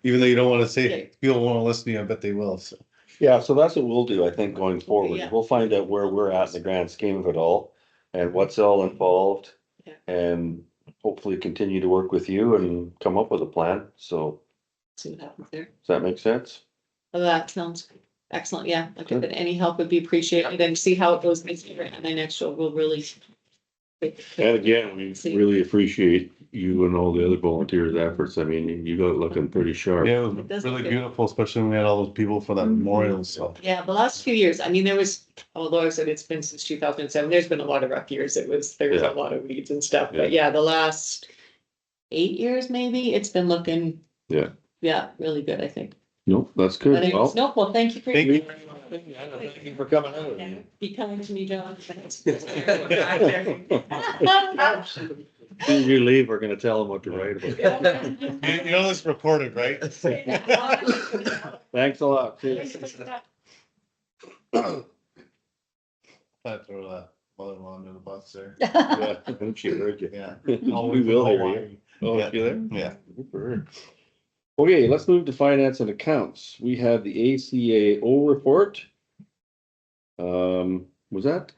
even though you don't wanna say, Yeah. it, people wanna listen to you, I bet they will, so. Yeah, so that's what we'll do, I think, going forward. Yeah. We'll find out where we're at in the grand scheme of it all and what's all involved. Yeah. And hopefully continue to work with you and come up with a plan. So See what happens there. does that make sense? Well, that sounds excellent. Yeah, like I Good. said, any help would be appreciated and see how it goes this year. And then next year we'll really. And again, we really appreciate you and all the other volunteers' efforts. I mean, you got it looking pretty sharp. Yeah, it It was does really look good. beautiful, especially when we had all those people for that Mhm. memorial, so. Yeah, the last few years, I mean, there was, although I said it's been since 2007, there's been a lot of rough years. There was Yeah. a lot of weeds and stuff, but yeah, the last 8 years maybe, it's been looking. Yeah. Yeah, really good, I think. Nope, that's But good. anyways, Well, no, well, thank you for. Thank you. thank you for coming out. Be kind to me, John. As soon as you leave, we're gonna tell them what to write about. You know this recorded, right? Thanks a lot. Cheers. I throw that mother-in-law under the bus there. Yeah, I think she heard you. Yeah. We will hear you. Oh, Yeah. you there? Yeah. Good for her. Okay, let's move to finance and accounts. We have the ACAO report. Was that?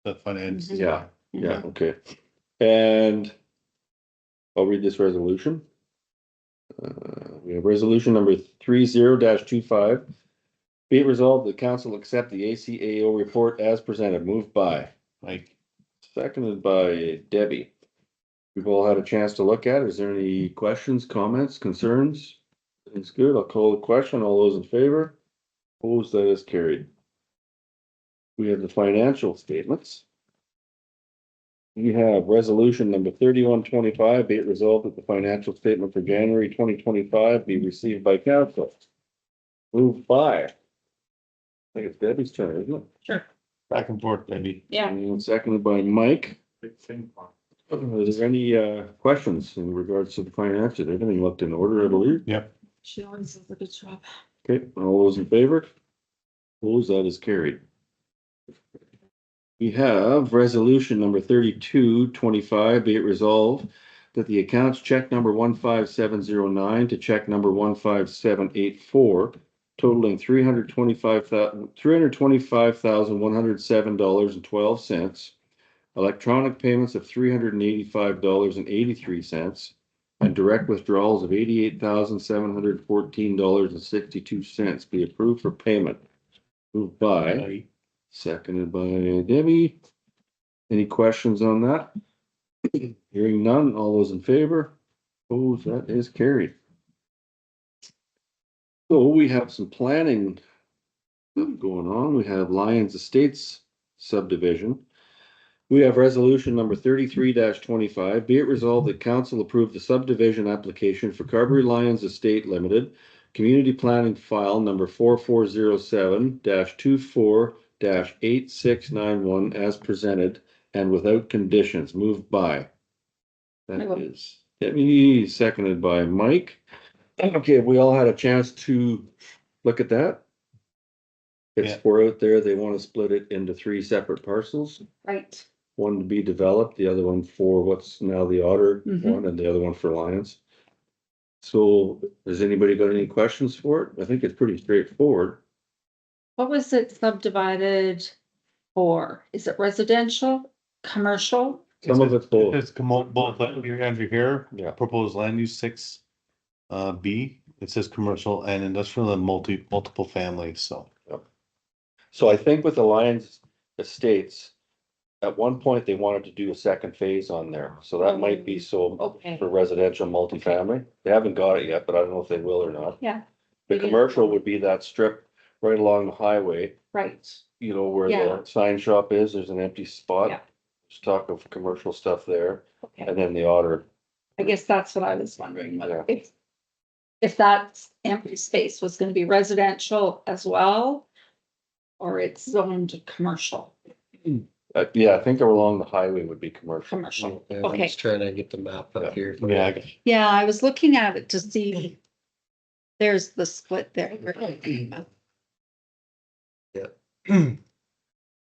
The finance. Yeah, yeah, okay. And I'll read this resolution. We have resolution number 30-25. Be it resolved, the council accept the ACAO report as presented. Moved by, Like, seconded by Debbie. We've all had a chance to look at it. Is there any questions, comments, concerns? It's good. I'll call the question. All those in favor? Opposed, that is carried. We have the financial statements. We have resolution number 3125, be it resolved that the financial statement for January 2025 be received by council. Moved by. I think it's Debbie's turn, isn't it? Sure. back and forth, baby. Yeah. And seconded by Mike. Big thing. Is there any questions in regards to the finances? Everything looked in order, I believe. Yep. She always does a good job. Okay, all those in favor? Opposed, that is carried. We have resolution number 3225, be it resolved that the accounts check number 15709 to check number 15784 totaling $325,107.12, electronic payments of $385.83, and direct withdrawals of $88,714.62 be approved for payment. Moved by, seconded by Debbie. Any questions on that? Hearing none, all those in favor? Opposed, that is carried. So we have some planning going on. We have Lyons Estates subdivision. We have resolution number 33-25. Be it resolved that council approve the subdivision application for Carberry Lyons Estate Limited, community planning file number 4407-24-8691 as presented and without conditions. Moved by. That is Debbie, seconded by Mike. Okay, we all had a chance to look at that. It's Yeah. four out there. They want to split it into 3 separate parcels. Right. One to be developed, the other one for what's now the Otter Mhm. one, and the other one for Lions. So has anybody got any questions for it? I think it's pretty straightforward. What was it subdivided for? Is it residential, commercial? Some of it's both. It's both, Andrew here, Yeah. proposed land use 6B, it says commercial and industrial and multiple families, so. So I think with the Lions Estates, at one point they wanted to do a second phase on there, so that might be so Okay, for residential multifamily. They haven't got it yet, but I don't know if they will or not. yeah, The commercial would be that strip right along the highway, right. you know, where Yeah. the sign shop is, there's an empty spot. Yeah. There's talk of commercial stuff there, Okay, and then the Otter. I guess that's what I was wondering, whether Yeah. if that empty space was gonna be residential as well, or it's zoned commercial, Yeah, I think along the highway would be commercial. commercial. Yeah, I'm Okay. just trying to get the map up here. Yeah. Yeah, I was looking at it to see. There's the split there.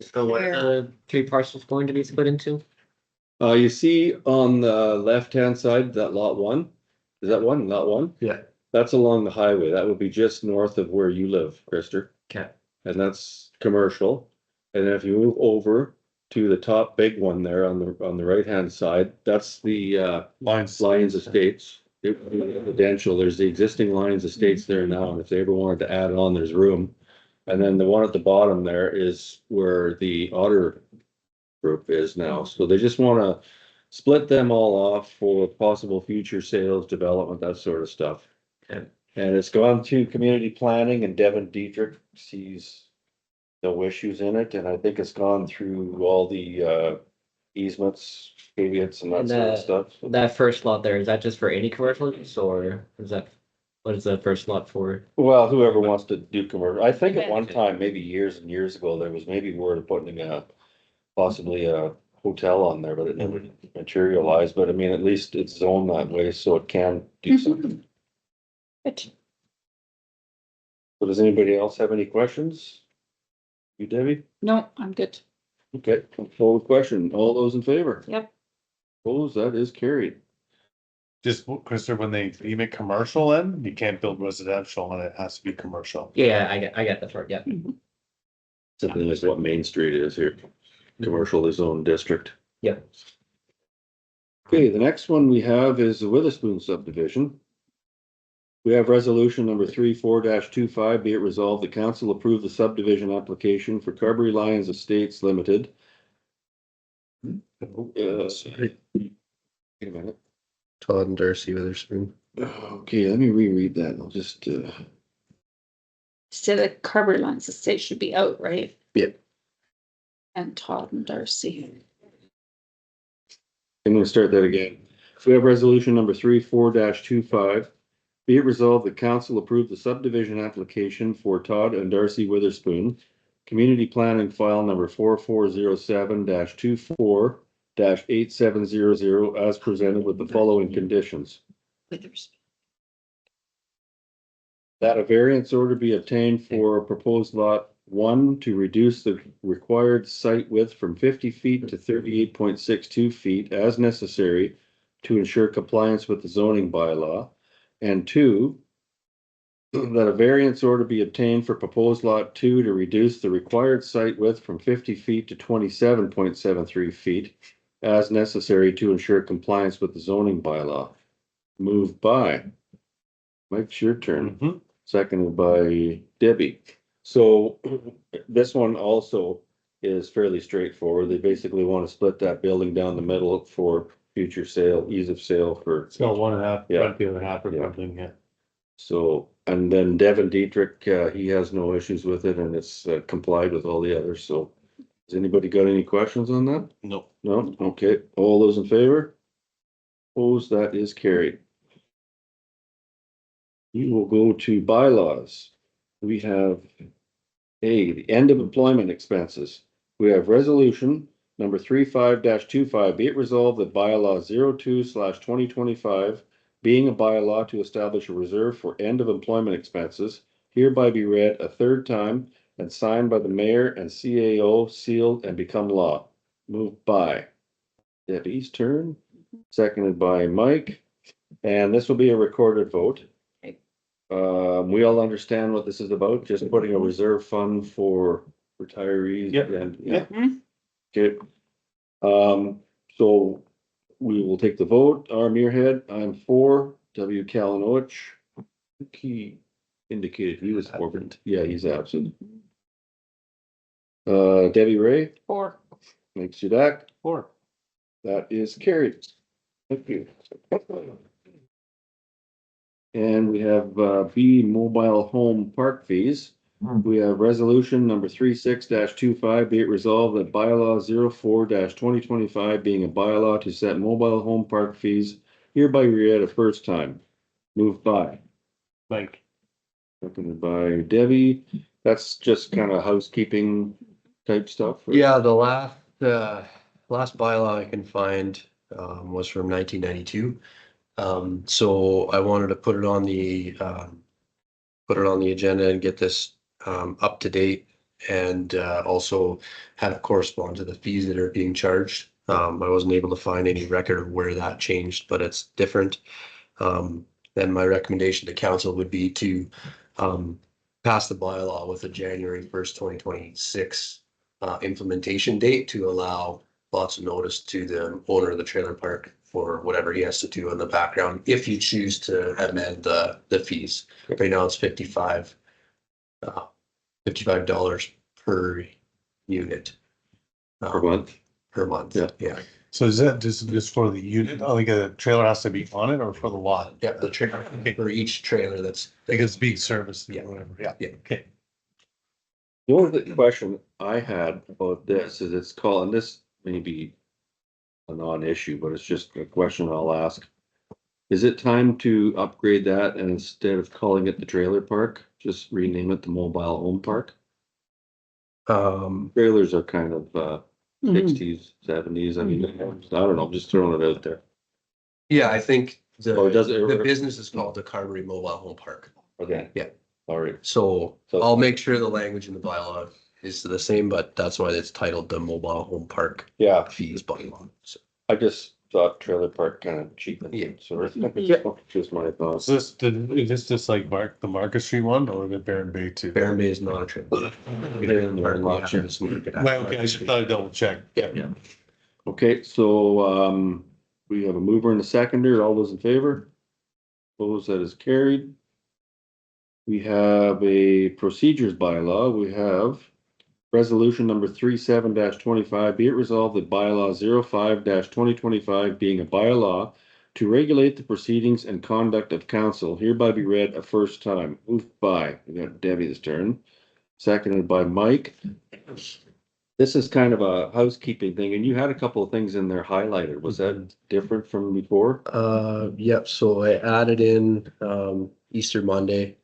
So what are the 3 parcels going to be split into? You see on the left-hand side, that lot 1, is that lot 1? Yeah. that's along the highway. That would be just north of where you live, Krister. Okay. And that's commercial. And then if you move over to the top big one there on the right-hand side, that's the Lines. Lions Estates. It would be residential. There's the existing Lions Estates there now, and if they ever wanted to add on, there's room. And then the one at the bottom there is where the Otter Group is now. So they just wanna split them all off for possible future sales, development, that sort of stuff. Okay. And it's gone to community planning, and Devin Dietrich sees no issues in it, and I think it's gone through all the easements, caveats and that And sort of stuff. that first lot there, is that just for any commercial use or is that, what is that first lot for? Well, whoever wants to do commercial, I think at one Okay. time, maybe years and years ago, there was maybe word of putting possibly a hotel on there, but it never materialized. But I mean, at least it's zoned that way, so it can do something. Good. So does anybody else have any questions? You, Debbie? No, I'm good. Okay, call the question. All those in favor? Yep. Opposed, that is carried. Just, Christopher, when you make commercial in, you can't build residential and it has to be commercial. Yeah, I get that part, yeah. Something like what Main Street is here. Commercial is own district. Yeah. Okay, the next one we have is the Witherspoon subdivision. We have resolution number 34-25, be it resolved, the council approve the subdivision application for Carberry Lions Estates Limited. Sorry. Wait a minute. Todd and Darcy Witherspoon. Okay, let me reread that. I'll just, So the Carberry Lions Estate should be out, right? Yep. And Todd and Darcy. I'm gonna start that again. So we have resolution number 34-25. Be it resolved, the council approve the subdivision application for Todd and Darcy Witherspoon. Community planning file number 4407-24-8700 as presented with the following conditions. Witherspoon. That a variance order be obtained for proposed lot 1 to reduce the required site width from 50 feet to 38.62 feet as necessary to ensure compliance with the zoning bylaw. And 2, that a variance order be obtained for proposed lot 2 to reduce the required site width from 50 feet to 27.73 feet as necessary to ensure compliance with the zoning bylaw. Moved by Mike, your turn. Mhm. Seconded by Debbie. So this one also is fairly straightforward. They basically want to split that building down the middle for future sale, ease of sale for. It's got 1.5, Yeah. rent the other half or Yeah. something, yeah. So, and then Devin Dietrich, he has no issues with it and it's complied with all the others, so. Has anybody got any questions on that? No. No? Okay, all those in favor? Opposed, that is carried. We will go to bylaws. We have the end of employment expenses. We have resolution number 35-25, be it resolved that bylaw 02/2025, being a bylaw to establish a reserve for end of employment expenses, hereby be read a third time and signed by the mayor and CAO, sealed and become law. Moved by Debbie's turn, seconded by Mike, and this will be a recorded vote. We all understand what this is about, just putting a reserve fund for retirees Yep. and, Yep. Okay. So we will take the vote. R. Muirhead, I'm for. W. Kalinowicz. He indicated he was for. Yeah, he's absent. Debbie Ray, Or Mike Sudak, 4. that is carried. Thank you. And we have B mobile home park fees. We have resolution number 36-25, be it resolved that bylaw 04-2025 being a bylaw to set mobile home park fees hereby read a first time. Moved by, Mike. seconded by Debbie. That's just kind of housekeeping type stuff. or- Yeah, the last bylaw I can find was from 1992. So I wanted to put it on the agenda and get this up to date and also have it correspond to the fees that are being charged. I wasn't able to find any record of where that changed, but it's different. then my recommendation to council would be to pass the bylaw with a January 1st, 2026 implementation date to allow lots of notice to the owner of the trailer park for whatever he has to do in the background, if you choose to amend the fees. Right now it's $55 per unit. Per month. Per month. Yeah. Yeah. So is that just for the unit, like a trailer has to be on it or for the lot? Yeah, the trailer, for each trailer that's. Like it's being serviced Yeah. or whatever, yeah. Yeah. Okay. The only question I had about this is it's called, and this may be a non-issue, but it's just a question I'll ask. Is it time to upgrade that and instead of calling it the trailer park, just rename it the mobile home park? Trailers are kind of sixties, seventies, I mean, I don't know, I'm just throwing it out there. Yeah, I think Or does it- the business is called the Carberry Mobile Home Park. Okay. Yeah. All right, So So- I'll make sure the language in the bylaw is the same, but that's why it's titled the Mobile Home Park yeah, Fees bylaw. So, I just thought trailer park kind of cheapened Yeah. it, so Yeah. just my thoughts. Is this just like the Market Street one or the Barron Bay too? Barron Bay is not a trailer. Well, okay, I just thought I'd double check. Yeah. Okay, so, we have a mover and a seconder, all those in favor? Opposed, that is carried. We have a procedures bylaw, we have resolution number 37-25, be it resolved that bylaw 05-2025 being a bylaw to regulate the proceedings and conduct of council hereby be read a first time, moved by, we got Debbie's turn, seconded by Mike. This is kind of a housekeeping thing, and you had a couple of things in there highlighted. Was that different from before? Yep, so I added in Easter Monday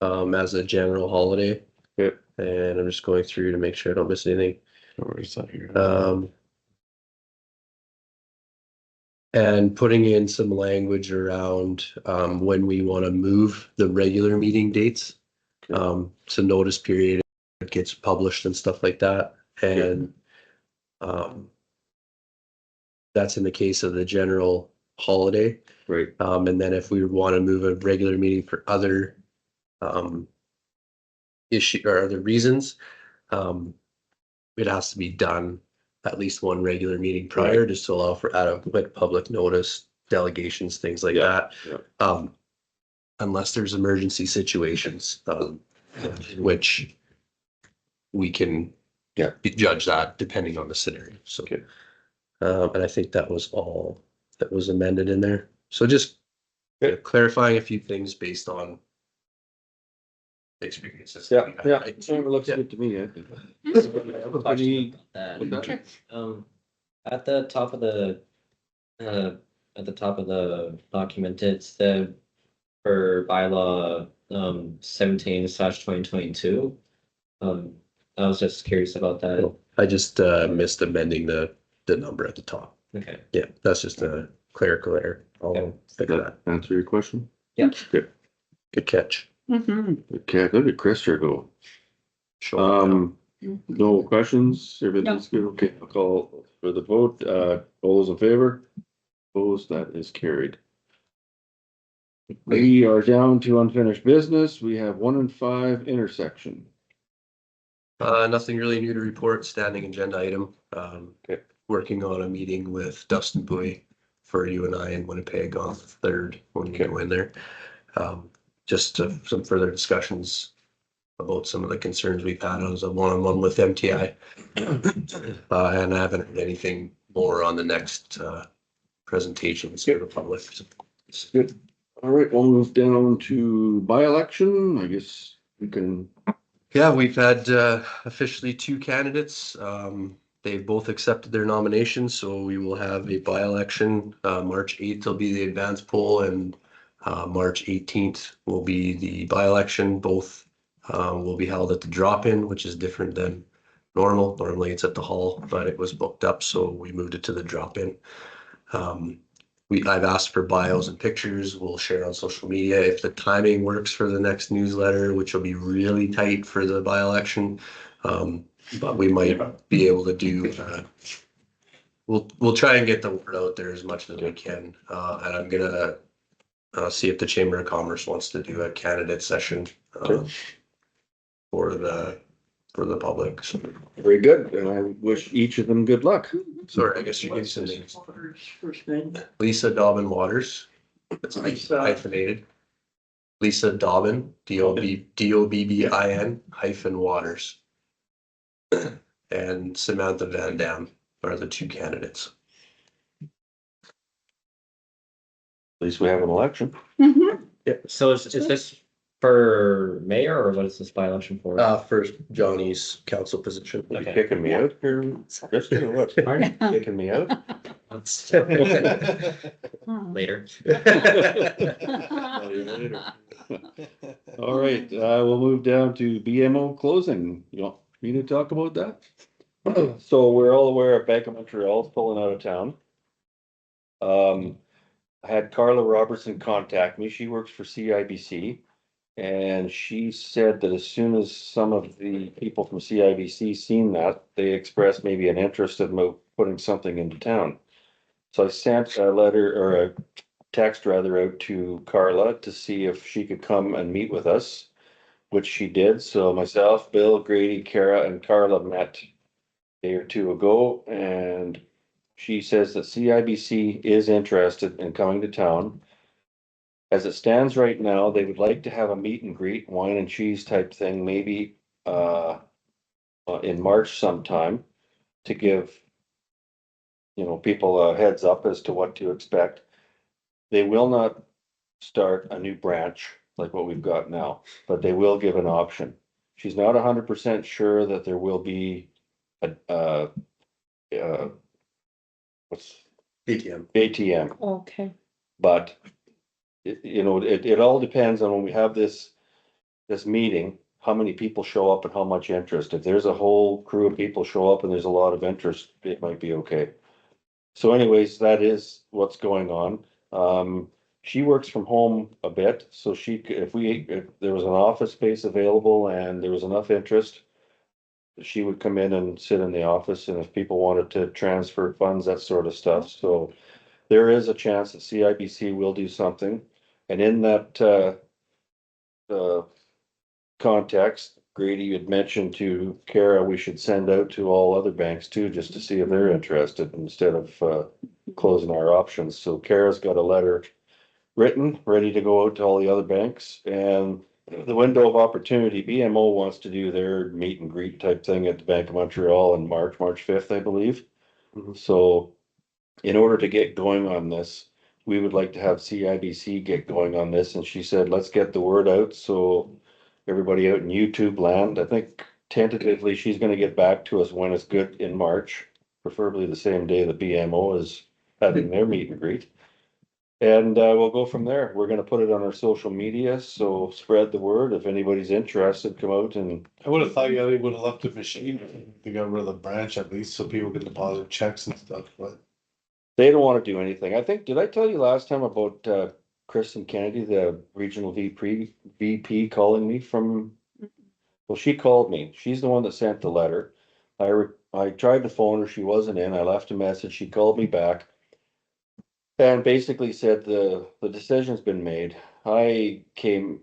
as a general holiday. Yep. And I'm just going through to make sure I don't miss anything. Or is that here? And putting in some language around when we want to move the regular meeting dates. So notice period, it gets published and stuff like that. And that's in the case of the general holiday. Right, And then if we want to move a regular meeting for other issue or other reasons, it has to be done at least one regular meeting prior, just to allow for adequate public notice, delegations, things like Yeah, that. Unless there's emergency situations, which we can judge that depending on the scenario. So, Okay. And I think that was all that was amended in there. So just Okay. clarifying a few things based on experiences. yeah, yeah, Right? it looks Yeah. good to me, I think. I have a question Any- about what's that. that? At the top of the document, it said for bylaw 17/2022. I was just curious about that. I just missed amending the number at the top. Okay. Yeah, that's just a clerical error. I'll fix Does that. that answer your question? Yeah. Good, Good catch. okay, look at Chris here go. Show up now. No questions, everything's good, okay, I'll call for the vote, all those in favor? Opposed, that is carried. We are down to unfinished business, we have 1 and 5 intersection. Nothing really new to report, standing agenda item. Okay. Working on a meeting with Dustin Bowie for you and I in Winnipeg on the 3rd when we go in there. Just some further discussions about some of the concerns we've had as a one-on-one with MTI. And I haven't heard anything more on the next presentations to the public. Good. All right, we'll move down to by-election, I guess we can, Yeah, we've had officially 2 candidates. They've both accepted their nominations, so we will have a by-election. March 8th will be the advance poll, and March 18th will be the by-election. Both will be held at the drop-in, which is different than normal. Normally it's at the hall, but it was booked up, so we moved it to the drop-in. I've asked for bios and pictures. We'll share on social media if the timing works for the next newsletter, which will be really tight for the by-election. But we might be able to do, we'll try and get the word out there as much as we can. And I'm gonna see if the Chamber of Commerce wants to do a candidate session, Okay. for the public. So, Very good, and I wish each of them good luck. sorry, I guess you can send names. Lisa Dobbin Waters. It's hyphenated. Lisa Dobbin, Dobbin hyphen Waters. And Samantha Van Dam are the two candidates. At least we have an election. So is this for mayor or what is this by election for? First Johnny's council position. You Okay. kicking me out here, Justin, or what? Pardon? Kicking me out? Later. All right, we'll move down to BMO closing. You want me to talk about that? So we're all aware of Bank of Montreal is pulling out of town. I had Carla Robertson contact me. She works for CIBC. And she said that as soon as some of the people from CIBC seen that, they expressed maybe an interest in putting something into town. So I sent a letter or a text rather out to Carla to see if she could come and meet with us, which she did. So myself, Bill, Grady, Kara, and Carla met a day or two ago, and she says that CIBC is interested in coming to town. As it stands right now, they would like to have a meet and greet, wine and cheese type thing, maybe in March sometime, to give people a heads up as to what to expect. They will not start a new branch like what we've got now, but they will give an option. She's not 100% sure that there will be what's ATM, Okay. but it all depends on when we have this meeting, how many people show up and how much interest. If there's a whole crew of people show up and there's a lot of interest, it might be okay. So anyways, that is what's going on. She works from home a bit, so if there was an office space available and there was enough interest, she would come in and sit in the office, and if people wanted to transfer funds, that sort of stuff. So there is a chance that CIBC will do something. And in that context, Grady had mentioned to Kara, we should send out to all other banks too, just to see if they're interested instead of closing our options. So Kara's got a letter written, ready to go out to all the other banks. And the window of opportunity, BMO wants to do their meet and greet type thing at the Bank of Montreal in March 5th, I believe. Mhm. So in order to get going on this, we would like to have CIBC get going on this. And she said, let's get the word out. So everybody out in YouTube land, I think tentatively she's gonna get back to us when it's good in March, preferably the same day the BMO is having their meet and greet. And we'll go from there. We're gonna put it on our social media, so spread the word. If anybody's interested, come out and I would have thought, yeah, they would have left the machine, they got rid of the branch at least, so people could deposit checks and stuff, but. they don't wanna do anything. I think, did I tell you last time about Kristen Kennedy, the regional VP calling me from? Well, she called me. She's the one that sent the letter. I tried to phone her. She wasn't in. I left a message. She called me back. And basically said the decision's been made. I came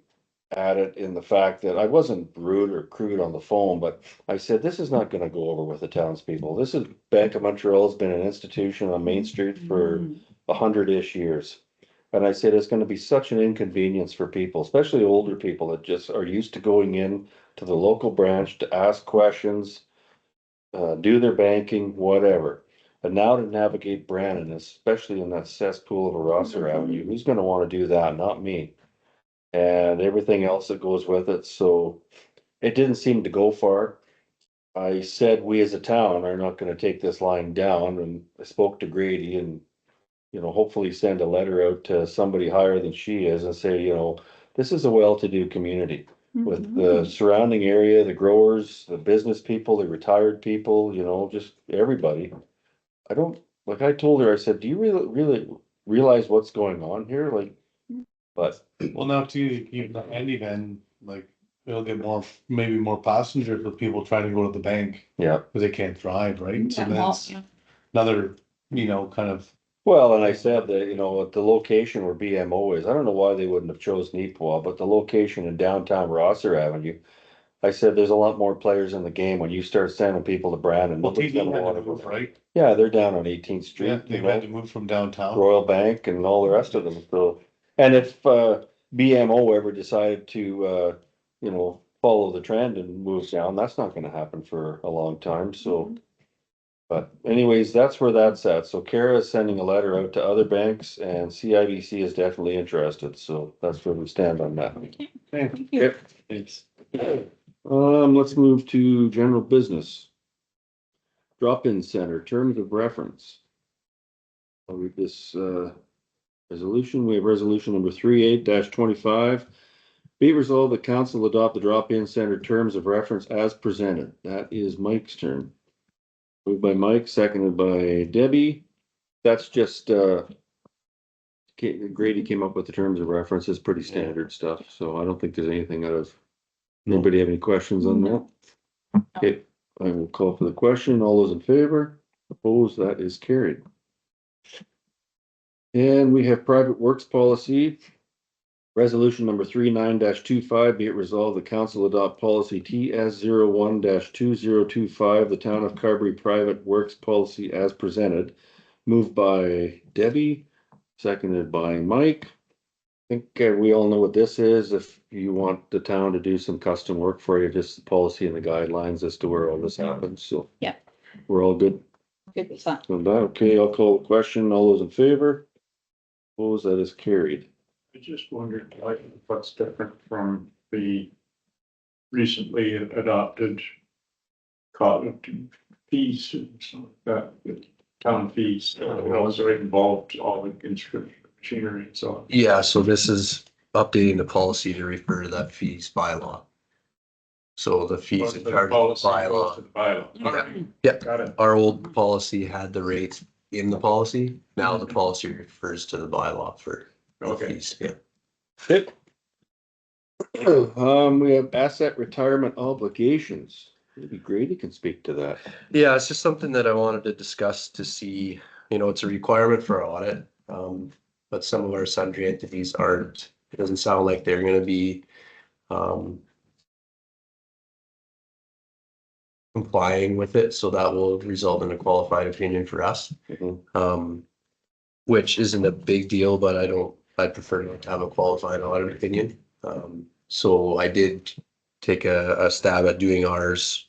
at it in the fact that I wasn't rude or crude on the phone, but I said, this is not gonna go over with the townspeople. This is, Bank of Montreal has been an institution on Main Street for 100-ish years. And I said, it's gonna be such an inconvenience for people, especially older people that just are used to going in to the local branch to ask questions, do their banking, whatever. And now to navigate Brandon, especially in that cesspool of a Rosser Avenue, who's gonna wanna do that? Not me. And everything else that goes with it, so it didn't seem to go far. I said, we as a town are not gonna take this line down, and I spoke to Grady and, hopefully send a letter out to somebody higher than she is and say, this is a well-to-do community. With the surrounding area, the growers, the business people, the retired people, just everybody. Like I told her, I said, do you really realize what's going on here? But Well, now too, you keep the handy van, like, it'll get maybe more passengers with people trying to go to the bank, yeah, because they can't drive, right? So Yeah, well, that's another, kind of Well, and I said that, you know, at the location where BMO is, I don't know why they wouldn't have chose Neepawa, but the location in downtown Rosser Avenue. I said, there's a lot more players in the game when you start sending people to Brandon. Well, nobody's TD gonna had wanna to go. move, right? Yeah, they're down on 18th Yeah, Street, they you had to know, move from downtown. Royal Bank and all the rest of them, so. And if, BMO ever decided to, you know, follow the trend and move down, that's not gonna happen for a long time, so. But anyways, that's where that's at. So Kara is sending a letter out to other banks and CIBC is definitely interested. So that's where we stand on that. Thank you. Okay, thanks. Let's move to general business. Drop-in center, terms of reference. I'll read this, resolution. We have resolution number 38-25. Be it resolved, the council adopt the drop-in center terms of reference as presented. That is Mike's turn. Moved by Mike, seconded by Debbie. That's just, Grady came up with the terms of reference. It's pretty standard stuff, so I don't think there's anything out of. Anybody have any questions on that? No. Okay, I will call for the question. All those in favor? Opposed? That is carried. And we have private works policy. Resolution number 39-25, be it resolved, the council adopt policy TS01-2025, the town of Carberry private works policy as presented. Moved by Debbie, seconded by Mike. I think we all know what this is. If you want the town to do some custom work for you, just the policy and the guidelines as to where all this happens, so. Yeah. We're all good Good with that. on that. Okay, I'll call the question. All those in favor? Opposed? That is carried. I just wondered, like, what's different from the recently adopted fees and stuff like that, the town fees, also involved all the construction machinery and so on. Yeah, so this is updating the policy to refer to that fees bylaw. So the fees in The charge of the policy goes bylaw. to the bylaw. Yeah. Yeah. Got it. Our old policy had the rates in the policy. Now the policy refers to the bylaw for the Okay. fees. Yeah. Yep. We have asset retirement obligations. Maybe Grady can speak to that. Yeah, it's just something that I wanted to discuss to see, you know, it's a requirement for audit. But some of our sundry entities aren't, it doesn't sound like they're gonna be, complying with it, so that will result in a qualified opinion for us. Mhm. Which isn't a big deal, but I'd prefer not to have a qualified audit opinion. So I did take a stab at doing ours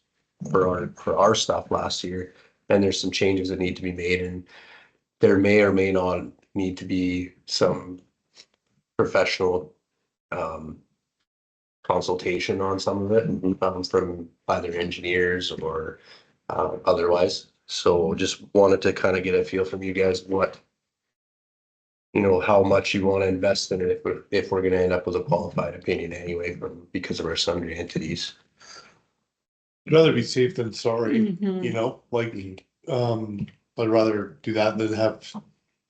for our stuff last year. And there's some changes that need to be made, and there may or may not need to be some professional consultation on some of it, from either engineers or otherwise. So just wanted to kind of get a feel from you guys what, you know, how much you want to invest in it if we're gonna end up with a qualified opinion anyway because of our sundry entities. I'd rather be safe than sorry, Mhm. you know, like, I'd rather do that than have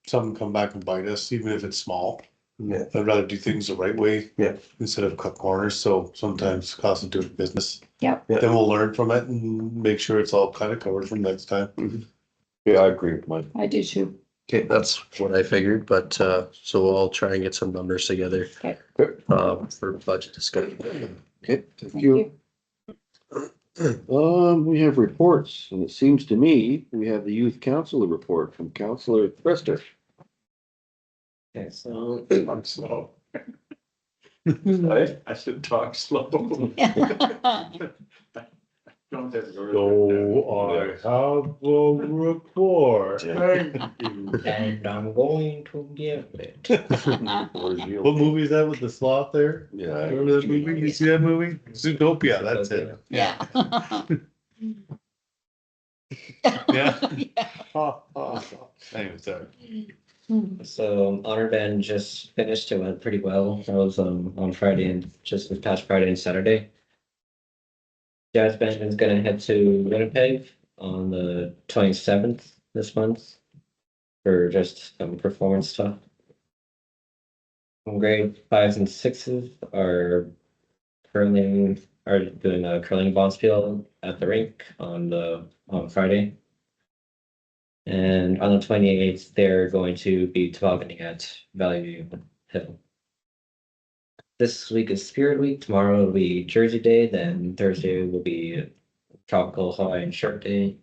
some come back and bite us, even if it's small. Yeah. I'd rather do things the right way. Yeah. Instead of cut corners, so sometimes cost of doing business. Yep. Yeah. Then we'll learn from it and make sure it's all kind of covered from next time. Yeah, I agree with Mike. I do too. Okay, that's what I figured, but so I'll try and get some numbers together. Okay. For budget discussion. Okay, thank you. We have reports, and it seems to me we have the youth council report from Councillor Prester. Okay, so I'm slow. I should talk slow. Don't have to go. I have a report. Thank you. and I'm going to give it. What movie is that with the sloth there? Yeah. Remember that movie? You see that movie? Zootopia, that's it. Yeah. Yeah. Anyway, sorry. So honor band just finished. It went pretty well. That was on Friday and just this past Friday and Saturday. Jazz band is gonna head to Winnipeg on the 27th this month for just some performance stuff. Grade 5s and 6s are doing a curling bonspiel at the rink on Friday. And on the 28th, they're going to be tobogganing at Valley View Hill. This week is Spirit Week. Tomorrow will be Jersey Day. Then Thursday will be Tropical Hawaiian Shirt Day.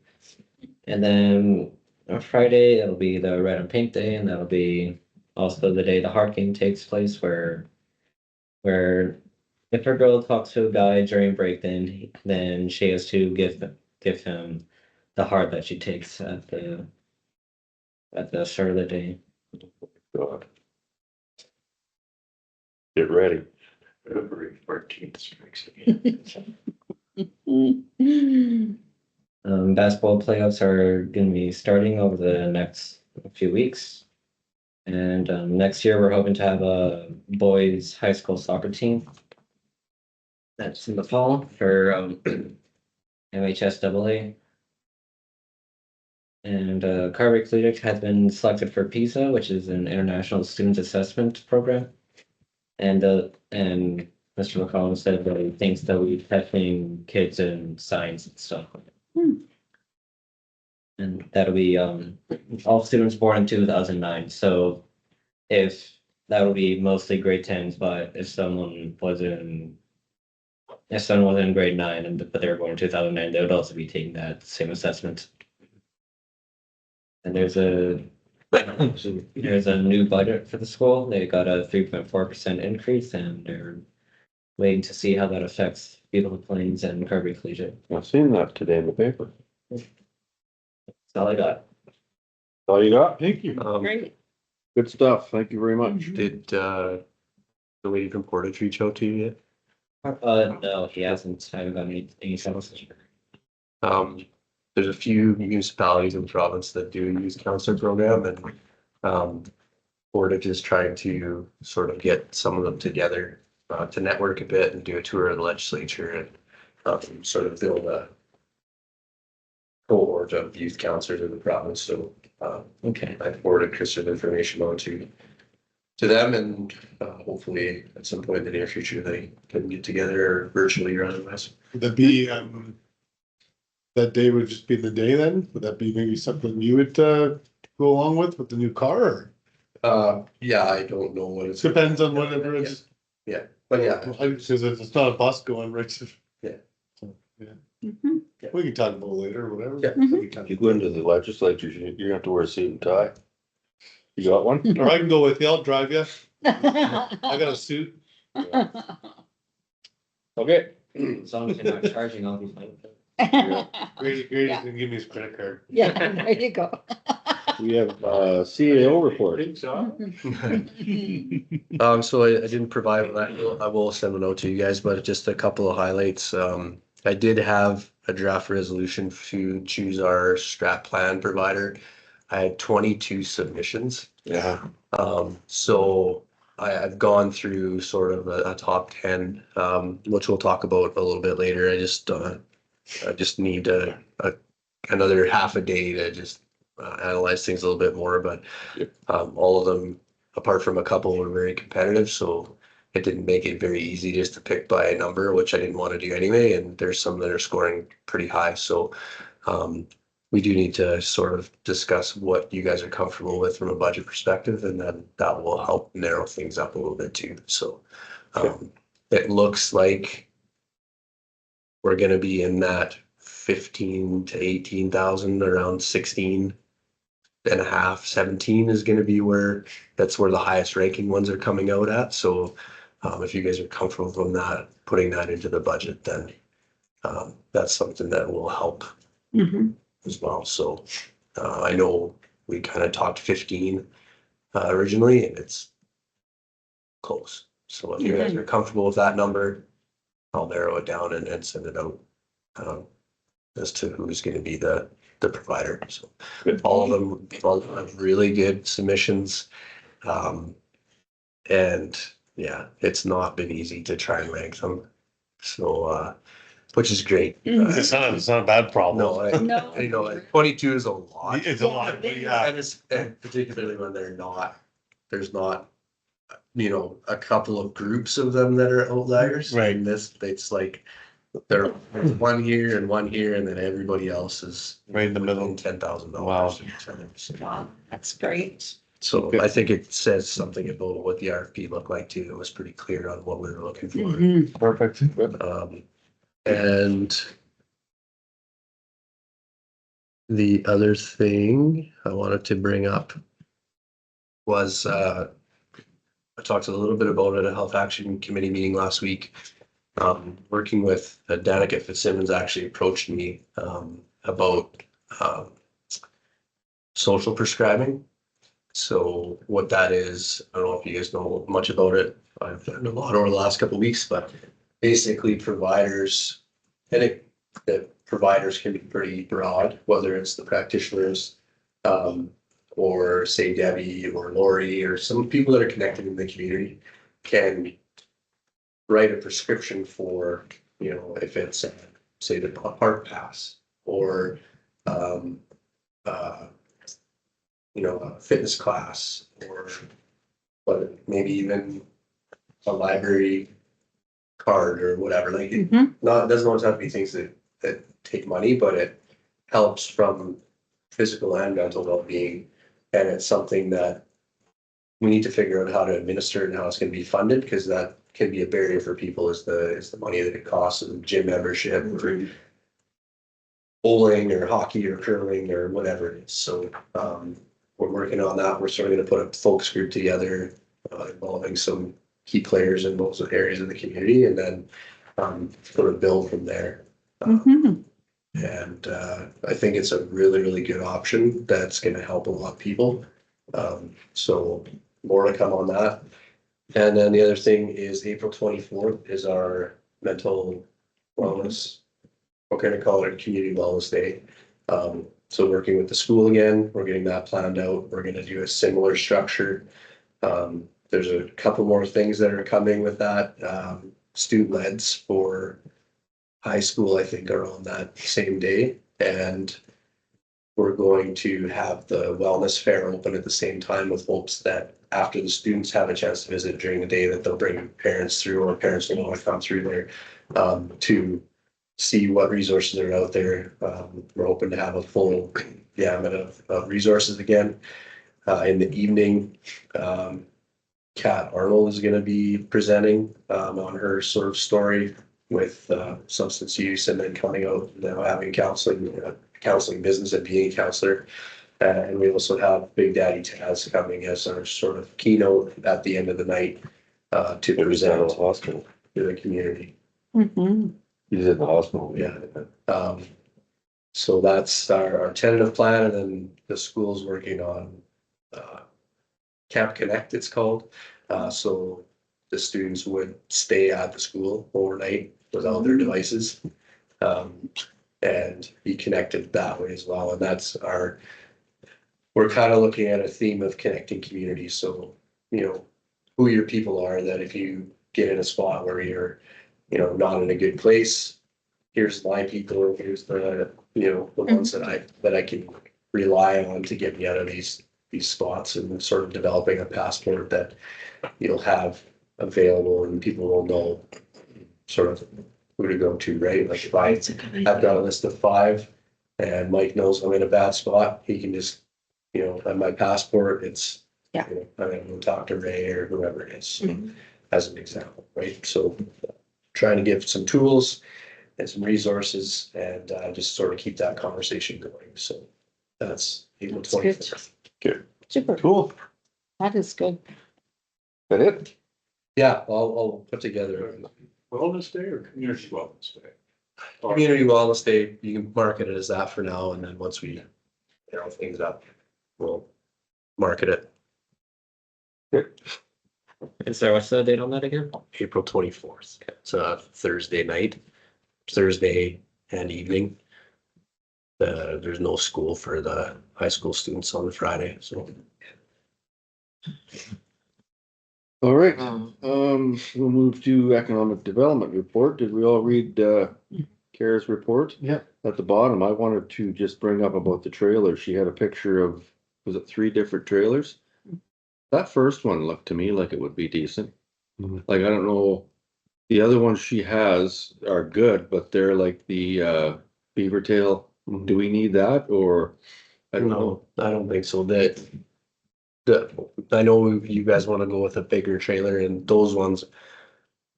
And then on Friday, it'll be the Red and Pink Day, and that'll be also the day the heart game takes place, where if a girl talks to a guy during break, then she has to give him the heart that she takes at the start of the day. God. Get ready. February 14th strikes Basketball playoffs are going to be starting over the next few weeks. And next year, we're hoping to have a boys high school soccer team. That's in the fall for MHSAA. And Carver Collegiate has been selected for PISA, which is an international student assessment program. And Mr. McCollum said that he thinks that we're testing kids in science and stuff. And that'll be all students born in 2009. So if that'll be mostly grade 10s, but if someone was in grade 9 but they were born in 2009, they would also be taking that same assessment. And there's a new budget for the school. They got a 3.4% increase, and they're waiting to see how that affects Beagle Plains and Kirby Collegiate. I've seen that today in the paper. That's all I got. All you got? Thank you. Great. Good stuff. Thank you very much. Did, the lady from Portage reach out to you yet? No, he hasn't. I haven't got any settles. There's a few municipalities in the province that do use counselor program, and Portage is trying to sort of get some of them together to network a bit and do a tour of the legislature and sort of build a cohort of youth counselors in the province. So Okay. I forwarded Kristen information on to them, and hopefully at some point in the near future they can get together virtually or otherwise. Would that be, that day would just be the day then? Would that be maybe something you would, go along with the new car, or? Yeah, I don't know what it's. Depends on whatever it's. But yeah, Because it's not a bus going right to. Yeah. So, yeah, Mhm. we can talk about it later or whatever. Yeah. We can talk If you go into the legislature, you're gonna have to wear a suit and tie. You got one? Or I can go with you, I'll drive you. I got a suit. Okay. As long as you're not charging, I'll be fine. Grady's Yeah. gonna give me his credit card. Yeah, there you go. We have CAO report. Think so? So I didn't provide that. I will send a note to you guys, but just a couple of highlights. I did have a draft resolution to choose our strat plan provider. I had 22 submissions. Yeah. So I've gone through sort of a top 10, which we'll talk about a little bit later. I just need another half a day to just analyze things a little bit more, but Yep. all of them, apart from a couple, were very competitive, so it didn't make it very easy just to pick by a number, which I didn't want to do anyway, and there's some that are scoring pretty high, so we do need to sort of discuss what you guys are comfortable with from a budget perspective, and then that will help narrow things up a little bit too, so it looks like we're gonna be in that 15 to 18,000, around 16 and a half, 17 is gonna be that's where the highest ranking ones are coming out at. So if you guys are comfortable from that, putting that into the budget, then that's something that will help Mhm. as well. So I know we kind of talked 15 originally, and it's close. So if you guys are comfortable with that number, I'll narrow it down and send it out as to who's going to be the provider. So all of them have really good submissions. And yeah, it's not been easy to try and rank them. So, which is great. It's not a bad problem. No, No. I know 22 is a lot. It's a lot, but yeah. And particularly when there's not, a couple of groups of them that are outliers. Right. And it's like, there's one here and then everybody else is Right in the middle. $10,000. Wow, that's great. So I think it says something about what the RFP looked like too. It was pretty clear on what we were looking for. Mhm. Perfect. And the other thing I wanted to bring up was, I talked a little bit about it at a Health Action Committee meeting last week. Working with Danica Fitzsimmons actually approached me, about, social prescribing. So what that is, I don't know if you guys know much about it. I've learned a lot over the last couple of weeks, but basically providers, the providers can be pretty broad, whether it's the practitioners, or say Debbie or Lori or some people that are connected in the community can write a prescription for, you know, if it's say the park pass or, you know, a fitness class or, but maybe even a library card or whatever, like, Mhm. not, it doesn't always have to be things that take money, but it helps from physical and mental well-being. And it's something that we need to figure out how to administer and how it's gonna be funded, because that can be a barrier for people, is the money that it costs, and gym membership or bowling or hockey or curling or whatever it is. So, we're working on that. We're sort of gonna put a focus group together, involving some key players in those areas of the community, and then, sort of build from there. Mhm. And I think it's a really, really good option that's gonna help a lot of people. So more to come on that. And then the other thing is April 24th is our mental wellness. We're gonna call it a community wellness day. So working with the school again, we're getting that planned out. We're gonna do a similar structure. There's a couple more things that are coming with that. Student leds for high school, I think, are on that same day. And we're going to have the wellness fair open at the same time, with hopes that after the students have a chance to visit during the day, that they'll bring parents through, or parents will want to come through there, to see what resources are out there. We're hoping to have a full gamut of resources again. In the evening, Kat Arnold is going to be presenting, on her sort of story with substance use, and then coming out now having counseling business and being a counselor. And we also have Big Daddy Taz coming as our sort of keynote at the end of the night, to present to Hospital. the community. Mhm. He's at the hospital. Yeah. So that's our tentative plan, and then the school's working on Camp Connect, it's called. So the students would stay at the school overnight without their devices, and be connected that way as well. And that's we're kind of looking at a theme of connecting communities. So, you know, who your people are, that if you get in a spot where you're, you know, not in a good place, here's my people, or here's the, you know, the ones that I can rely on to get me out of these spots, and sort of developing a passport that you'll have available, and people will know sort of who to go to, right? Like if I've got a list of 5 and Mike knows I'm in a bad spot, he can just, you know, on my passport, it's, Yeah. you know, I'm gonna go talk to Ray or whoever it is, Mhm. as an example, right? So trying to give some tools and some resources, and just sort of keep that conversation going. So that's April That's good. 24th. Super. Cool. That is good. That it? Yeah, I'll put together Wellness Day or Community Wellness Day? community wellness day. You can market it as that for now, and then once we narrow things up, we'll market it And so what's the date on that again? April 24th. It's a Thursday night, Thursday and evening. There's no school for the high school students on the Friday, so. All right, we'll move to economic development report. Did we all read, Kara's report? Yeah. At the bottom, I wanted to just bring up about the trailer. She had a picture of, was it 3 different trailers? That first one looked to me like it would be decent. Mhm. Like, I don't know The other ones she has are good, but they're like the beaver tail. Do we need that or? I don't know. No, I don't think so. I know you guys wanna go with a bigger trailer and those ones.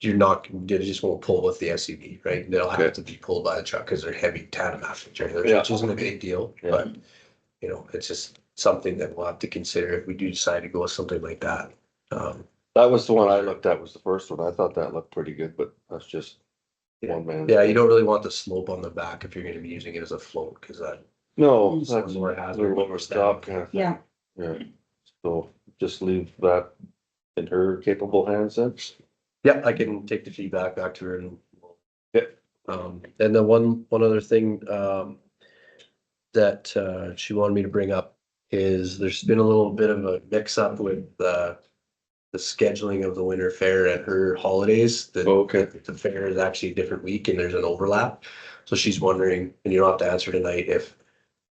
You're not, they just won't pull with the SUV, right? They'll Okay. have to be pulled by the truck because they're heavy tandem axle trailers, Yeah. which isn't a big deal, Yeah. but. You know, it's just something that we'll have to consider if we do decide to go with something like that. That was the one I looked at, was the first one. I thought that looked pretty good, but that's just one man. Yeah, you don't really want the slope on the back if you're gonna be using it as a float, cause that. No, It's that's more a hazard. lower stop kind of thing. Yeah. Yeah, so just leave that in her capable hands then. Yeah, I can take the feedback back to her and. Yeah. And then one other thing, that, she wanted me to bring up is there's been a little bit of a mix up with, the scheduling of the winter fair and her holidays. Okay. The fair is actually a different week and there's an overlap. So she's wondering, and you don't have to answer tonight, if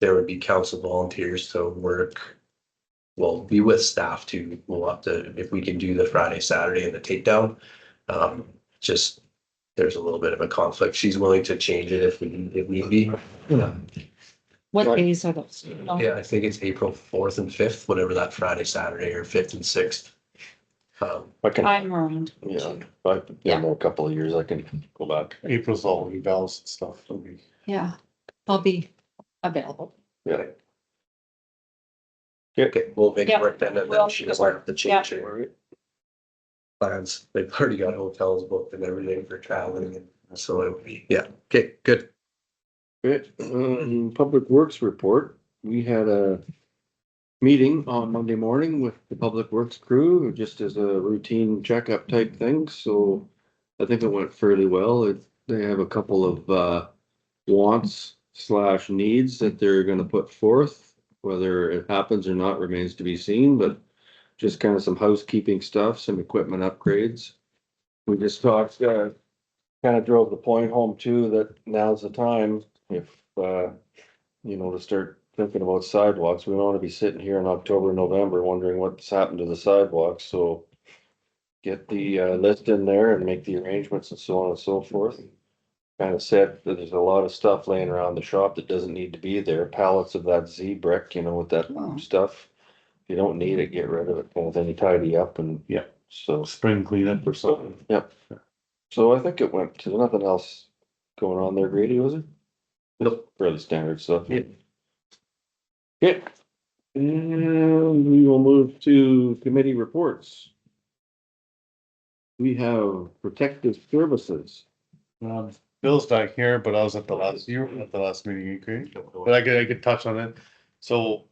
there would be council volunteers to work. Well, be with staff to, we'll have to, if we can do the Friday, Saturday and the takedown. Just, there's a little bit of a conflict. She's willing to change it if need be. What Right. days are those? No. Yeah, I think it's April 4th and 5th, whatever that Friday, Saturday, or 5th and 6th. I can, I'm around. yeah, I've been there a couple of years. I can go back. April's all evals and stuff. It'll be- Yeah, I'll be available. Yeah. Okay, we'll make it Yeah. work then, and then she doesn't have to change All her right. plans. They've already got hotels booked and everything for traveling, and so it would be, yeah, okay, good. Good. Public Works report. We had a meeting on Monday morning with the Public Works crew, just as a routine checkup type thing, so I think it went fairly well. They have a couple of wants / needs that they're gonna put forth. Whether it happens or not remains to be seen, but just kind of some housekeeping stuff, some equipment upgrades. We just talked, kind of drove the point home too, that now's the time if, to start thinking about sidewalks. We don't want to be sitting here in October, November wondering what's happened to the sidewalks, so get the list in there and make the arrangements and so on and so forth. Kind of said that there's a lot of stuff laying around the shop that doesn't need to be there, pallets of that Z brick, with that stuff. If you don't need it, get rid of it, kind of thing, you tidy up and. Yeah. So. Spring cleanup or something. Yep. So I think it went, there's nothing else going on there, Grady, was it? Nope. Fairly standard stuff. Yeah. Okay. And we will move to committee reports. We have protective services. Bill's not here, but I was at the last meeting, you agree? But I could touch on it. So,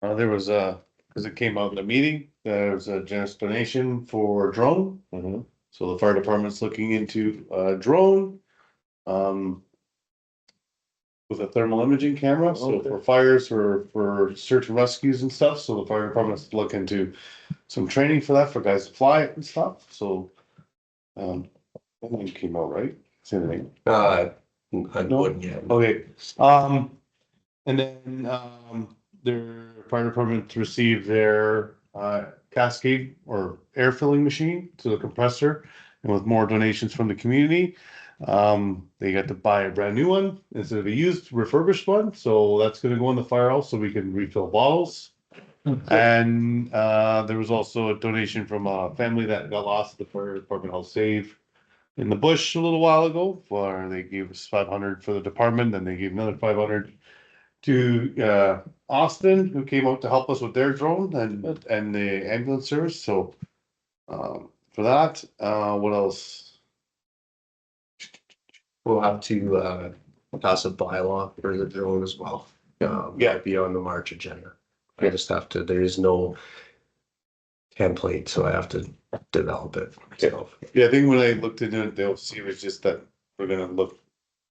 there was cause it came out in the meeting, there was a generous donation for a drone. Mm-hmm. So the fire department's looking into a drone. With a thermal imaging camera, so Okay. for fires, for search and rescues and stuff, so the fire department's looking into some training for that, for guys to fly it and stuff, so. I think it came out right, same thing. I No? wouldn't, yeah. Okay, and then, their fire department received their, Cascade or air filling machine to the compressor. And with more donations from the community, they got to buy a brand new one instead of a used refurbished one, so that's gonna go in the firehouse so we can refill bottles. And, there was also a donation from a family that got lost at the fire department helped save in the bush a little while ago, where they gave us 500 for the department, then they gave another 500 to Austin, who came out to help us with their drone and the ambulance service, so for that, what else? We'll have to, pass a bylaw for the drone as well. Yeah. That'll be on the March agenda. I just have to, there is no template, so I have to develop it myself. Yeah, I think when I looked into it, they'll see it was just that we're gonna look,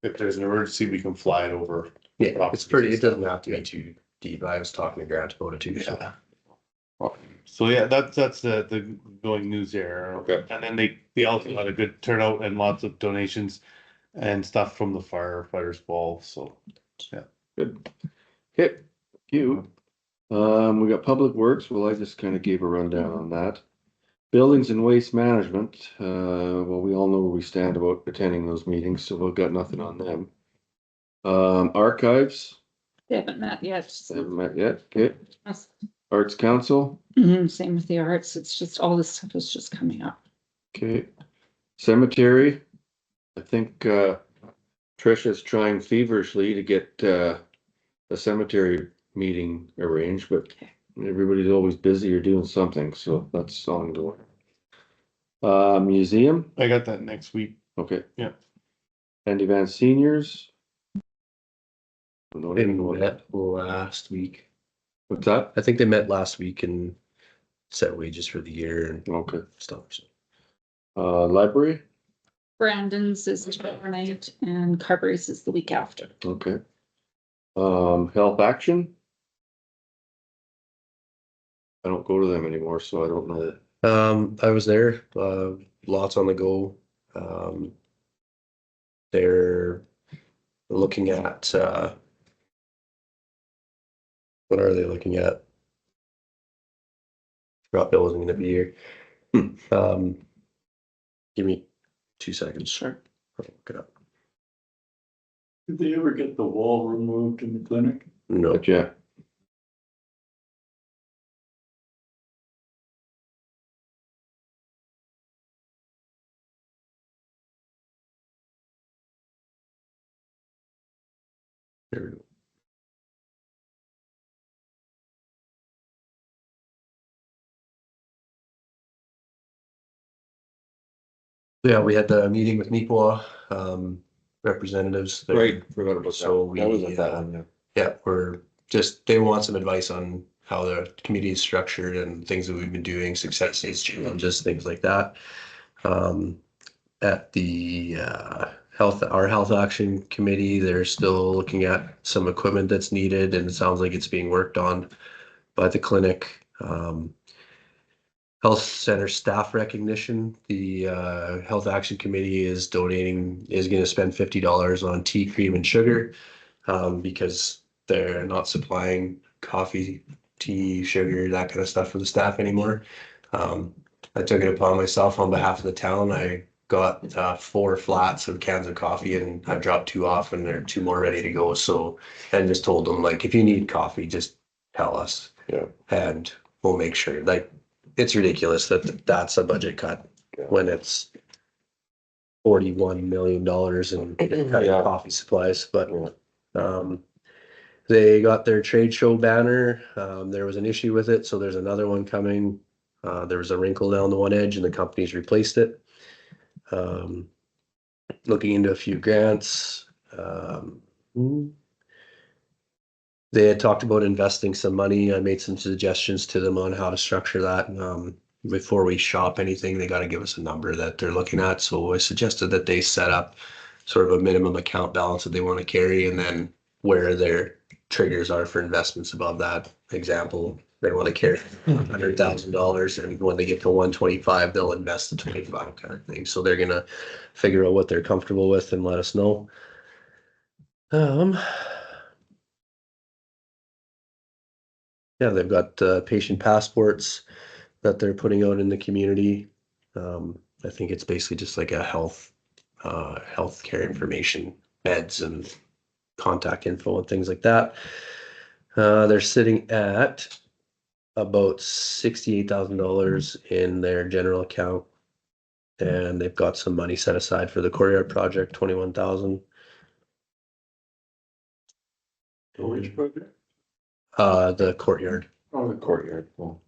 if there's an emergency, we can fly it over. Yeah, it's pretty, it doesn't have to be too deep. I was talking to Grant about it too, so. Yeah. So yeah, that's the going news there. Okay. And then they also had a good turnout and lots of donations and stuff from the firefighters ball, so. Good. Okay, thank you. We got Public Works. Well, I just kind of gave a rundown on that. Buildings and waste management, well, we all know where we stand about attending those meetings, so we've got nothing on them. Archives, They haven't met yet. haven't met yet, okay. Arts Council, Same with the arts. It's just all this stuff is just coming up. okay. Cemetery, I think, Tricia's trying feverishly to get, a cemetery meeting arranged, but Okay. everybody's always busy or doing something, so that's ongoing. Museum, I got that next week. okay. Yeah. Andy Van Seniors. They met last week. What's that? I think they met last week and set wages for the year and Okay. stuff. So Library, Brandon's is tomorrow night and Carberry's is the week after. okay. Health Action. I don't go to them anymore, so I don't know that. I was there, lots on the go. They're looking at, what are they looking at? Forgot Bill wasn't gonna be here. Give me 2 seconds. Sure. I'll look it up. Did they ever get the wall removed in the clinic? No, But yeah, there we go. Yeah, we had the meeting with Neepawa, representatives. there. right, forgot about that. So we, That was at that one, yeah. Yeah, we're just, they want some advice on how the committee is structured and things that we've been doing, successes, challenges, things like that. At the our health action committee, they're still looking at some equipment that's needed and it sounds like it's being worked on by the clinic. Health center staff recognition, the health action committee is gonna spend $50 on tea, cream and sugar. Because they're not supplying coffee, tea, sugar, that kind of stuff for the staff anymore. I took it upon myself on behalf of the town. I got 4 flats of cans of coffee and I dropped 2 off and there are 2 more ready to go. So, and just told them like, if you need coffee, just tell us. Yeah. And we'll make sure. Like, it's ridiculous that that's a budget cut Yeah. when it's $41 million in cutting Yeah. coffee supplies, but Yeah. they got their trade show banner. There was an issue with it, so there's another one coming. There was a wrinkle down the one edge and the company's replaced it. Looking into a few grants. They had talked about investing some money. I made some suggestions to them on how to structure that. Before we shop anything, they got to give us a number that they're looking at. So I suggested that they set up sort of a minimum account balance that they want to carry and then where their triggers are for investments above that. Example, they want to carry $100,000 and when they get to 125, they'll invest the 25 kind of thing. So they're gonna figure out what they're comfortable with and let us know. Yeah, they've got patient passports that they're putting out in the community. I think it's basically just like a healthcare information, beds and contact info and things like that. They're sitting at about $68,000 in their general account. And they've got some money set aside for the courtyard project, 21,000. Which project? The courtyard. Oh, the Courtyard. Well,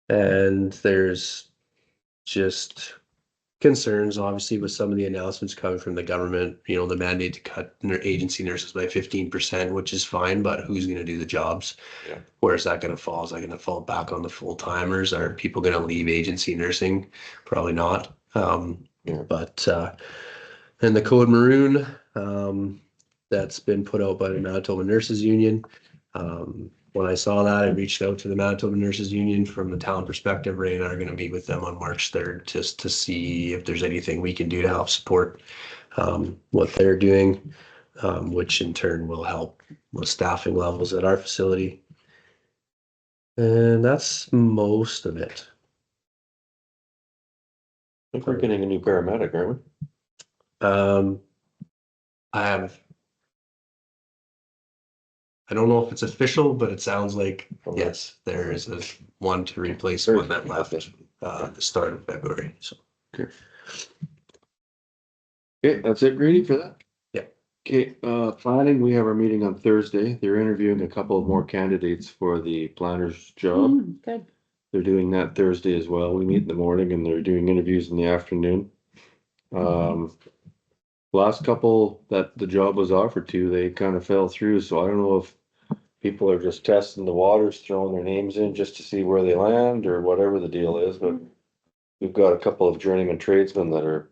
And there's just concerns, obviously, with some of the announcements coming from the government, you know, the mandate to cut agency nurses by 15%, which is fine, but who's going to do the jobs? Yeah. Where is that going to fall? Is that going to fall back on the full timers? Are people going to leave agency nursing? Probably not. Yeah. But and the Code Maroon, that's been put out by the Manitoba Nurses Union. When I saw that, I reached out to the Manitoba Nurses Union from the town perspective. Ray and I are going to meet with them on March 3rd just to see if there's anything we can do to help support what they're doing, which in turn will help with staffing levels at our facility. And that's most of it. think we're getting a new paramedic, aren't I don't know if it's official, but it sounds like, yes, there is a one to replace one that left, the start of February, so. we? Okay, that's it, Grady, for that? Yeah. Okay, planning, we have our meeting on Thursday. They're interviewing a couple of more candidates for the planner's job. Good. They're doing that Thursday as well. We meet in the morning and they're doing interviews in the afternoon. Last couple that the job was offered to, they kind of fell through, so I don't know if people are just testing the waters, throwing their names in just to see where they land or whatever the deal is, but we've got a couple of journeyman tradesmen that are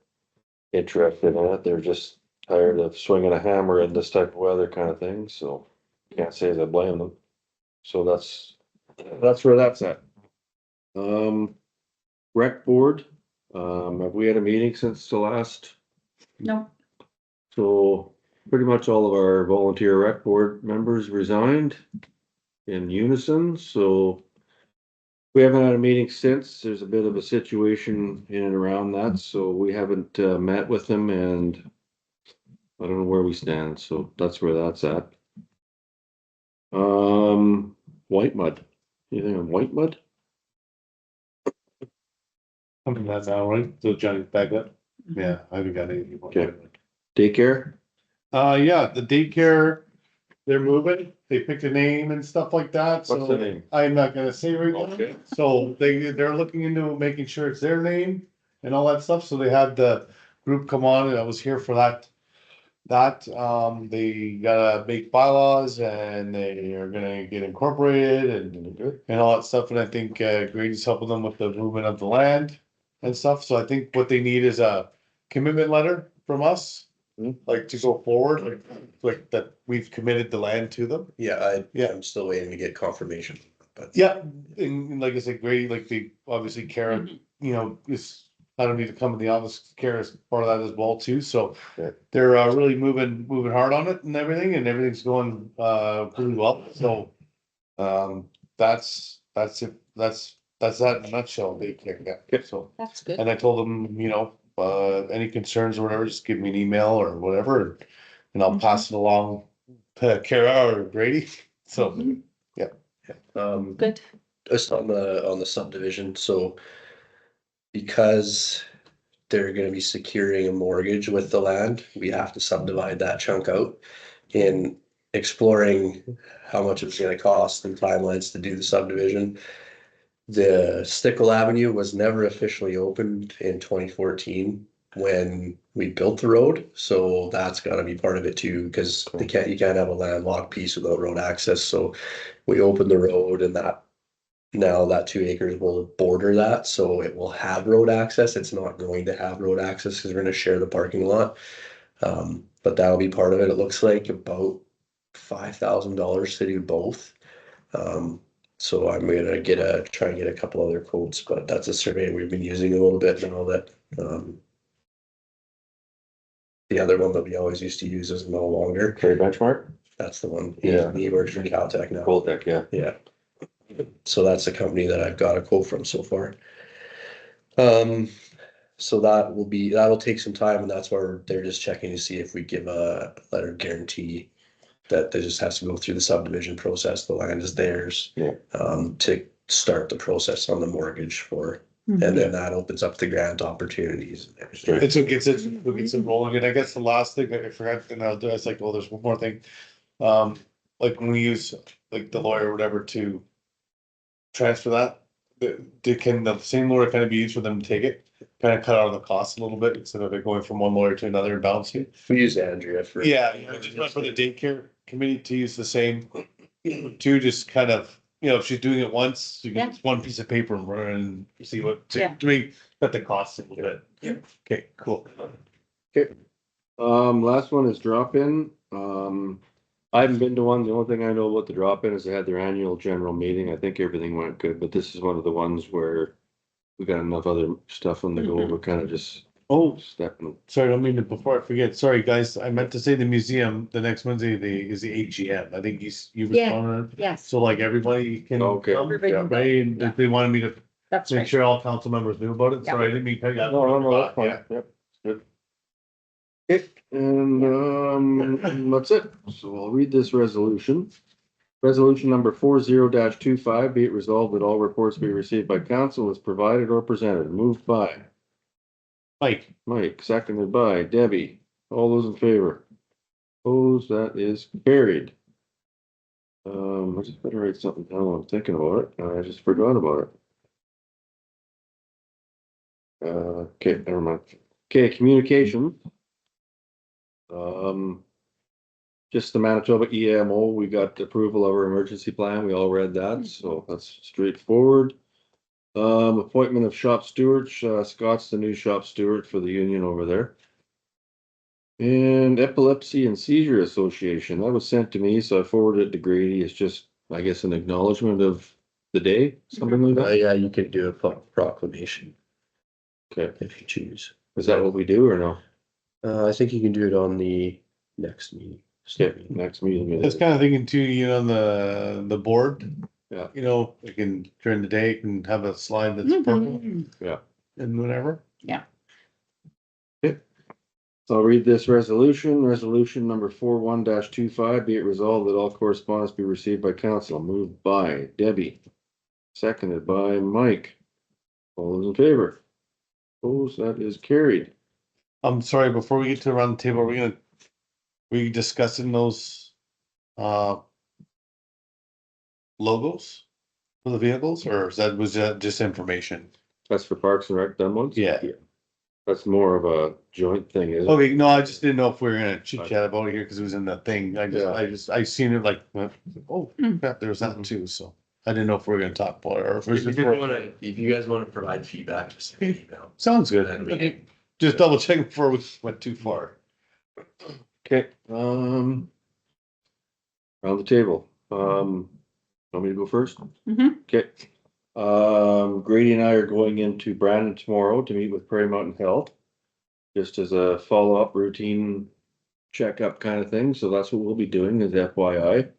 interested in it. They're just tired of swinging a hammer in this type of weather kind of thing, so can't say as I blame them. So that's where that's at. Rec board, have we had a meeting since the last? No, So pretty much all of our volunteer rec board members resigned in unison, so we haven't had a meeting since. There's a bit of a situation in and around that, so we haven't met with them and I don't know where we stand, so that's where that's at. White Mud. Anything on White Mud? Something that's now, right? So Johnny's back up. Yeah, I haven't got anything. Okay. Daycare? Yeah, the daycare, they're moving. They picked a name and stuff like that, What's the so name? I'm not gonna say right now. Okay. So they're looking into making sure it's their name and all that stuff, so they had the group come on and I was here for that. They gotta make bylaws and they are gonna get incorporated and all that stuff, and I think Grady's helping them with the movement of the land and stuff, so I think what they need is a commitment letter from us. Like to go forward, like that we've committed the land to them. Yeah, Yeah. I'm still waiting to get confirmation, but. Yeah, and like I said, Grady, like the, obviously Karen, you know, is, I don't need to come in the office, Kara's part of that as well too, so. Yeah. They're really moving hard on it and everything's going pretty well, so. That's it, that's that in a nutshell, they can get, so. that's good. And I told them, you know, any concerns or whatever, just give me an email or whatever, and I'll pass it along to Kara or Grady, so. Mhm. Good. Just on the subdivision, so. Because they're gonna be securing a mortgage with the land, we have to subdivide that chunk out. In exploring how much it's gonna cost and timelines to do the subdivision. The Stickle Avenue was never officially opened in 2014 when we built the road, so that's gotta be part of it too, because you can't have a landlocked piece without road access, so. We opened the road and now that 2 acres will border that, so it will have road access. It's not going to have road access because we're gonna share the parking lot. But that'll be part of it. It looks like about $5,000 to do both. So I'm gonna try and get a couple other quotes, but that's a survey we've been using a little bit now that, the other one that we always used to use is no longer. Carry benchmark? That's the one. Yeah. He works for Caltech now. Gold Deck, yeah. Yeah. So that's the company that I've got a quote from so far. So that'll take some time, and that's where they're just checking to see if we give a letter of guarantee that there just has to go through the subdivision process, the land is theirs. Yeah. To start the process on the mortgage for, and then that opens up the grant opportunities and everything. It's what gets it rolling, and I guess the last thing I forgot, and I'll do, it's like, well, there's one more thing. Like when we use like the lawyer or whatever to transfer that, can the same lawyer kind of be used for them to take it? Kind of cut out the cost a little bit instead of it going from one lawyer to another and bouncing. We use Andrea for. Yeah, just for the daycare committee to use the same, to just kind of, you know, if she's doing it once, you Yeah. get one piece of paper and run and see what, Yeah. to me, cut the costs a little bit. Yeah. Okay, cool. Last one is drop-in. I haven't been to one. The only thing I know about the drop-in is they had their annual general meeting. I think everything went good, but this is one of the ones where we got enough other stuff on the go. We're kind of just Oh, stepping. sorry, I don't mean to, before I forget, sorry, guys, I meant to say the museum, the next Wednesday, is the AGM. I think you Yeah. responded. Yes. So like everybody can. Okay. come, Everybody can go. Right, and if they wanted me to That's make right. sure all council members knew about it. Sorry, I didn't mean to cut you off. No, that's fine. Yeah. Yep, good. Okay, and, that's it. So I'll read this resolution. Resolution number 40-25, be it resolved that all reports be received by council as provided or presented. Moved by Mike, Mike, seconded by Debbie. All those in favor? Opposed, that is carried. I just better write something down while I'm thinking about it. I just forgot about it. Okay, never mind. Okay, communication. Just the Manitoba EMO, we got approval of our emergency plan. We all read that, so that's straightforward. Appointment of shop stewards. Scott's the new shop steward for the union over there. And Epilepsy and Seizure Association, that was sent to me, so I forwarded it to Grady. It's just, I guess, an acknowledgement of the day, something like that. Yeah, you could do a proclamation Okay, if you choose. is that what we do or no? I think you can do it on the next meeting. Okay, next meeting. I was kind of thinking too, you know, on the board. Yeah. You know, we can, during the day, can have a slide that's Mm-hmm. purple Yeah. and whatever. So I'll read this resolution, resolution number 41-25, be it resolved that all correspondence be received by council, moved by Debbie. Seconded by Mike. All those in favor? Opposed, that is carried. I'm sorry, before we get to around the table, we discussing those, logos for the vehicles, or was that just information? That's for Parks and Rec done once? Yeah. That's more of a joint thing, isn't it? Okay, no, I just didn't know if we were gonna chit chat about it here, cause it was in that thing, I seen it like, oh, crap, there was that too, so. I didn't know if we were gonna talk about it, or if it was If just. you guys wanna provide feedback, just send me an email. Sounds good, Then we okay, can- just double check before we went too far. Okay, around the table, want me to go first? Mhm. Okay. Grady and I are going into Brandon tomorrow to meet with Prairie Mountain Health. Just as a follow-up routine checkup kind of thing, so that's what we'll be doing as FYI.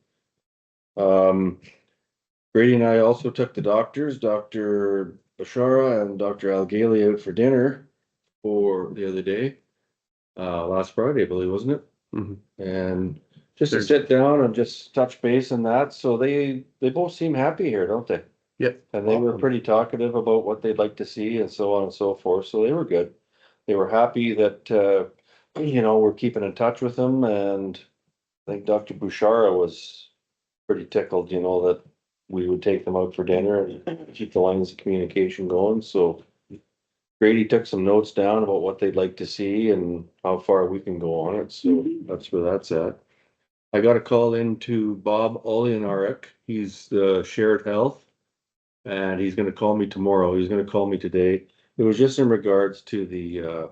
Grady and I also took the doctors, Dr. Bashara and Dr. Algali out for dinner for the other day. Last Friday, I believe, wasn't it? Mhm. And just to sit down and just touch base on that, so they both seem happy here, don't they? Yep. And they were Awesome. pretty talkative about what they'd like to see and so on and so forth, so they were good. They were happy that, we're keeping in touch with them, and I think Dr. Bouchara was pretty tickled, that we would take them out for dinner and keep the lines of communication going, so Grady took some notes down about what they'd like to see and how far we can go on it, so that's where that's at. I got a call into Bob Oleanarek, he's the Shared Health. And he's gonna call me tomorrow, he's gonna call me today. It was just in regards to the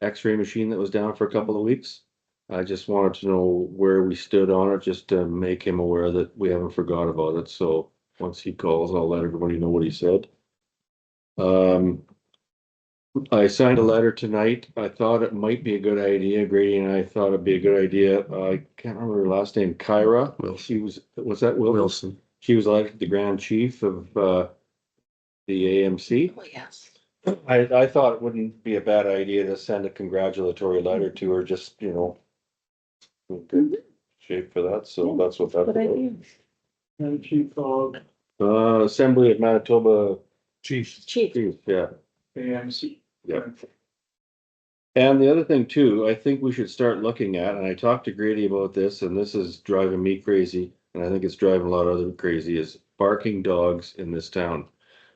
X-ray machine that was down for a couple of weeks. I just wanted to know where we stood on it, just to make him aware that we haven't forgot about it, so once he calls, I'll let everybody know what he said. I signed a letter tonight, I thought it might be a good idea, Grady and I thought it'd be a good idea, I can't remember her last name, Kyra. Wilson. She was that Wilson? Wilson. She was elected the Grand Chief of the AMC. Oh, yes. I thought it wouldn't be a bad idea to send a congratulatory letter to her, just, in good shape for that, so that's what that's Good about. idea. And Chief of Assembly of Manitoba Chief. Chief. Chief, yeah, AMC. yeah. And the other thing too, I think we should start looking at, and I talked to Grady about this, and this is driving me crazy, and I think it's driving a lot of other crazy, is barking dogs in this town.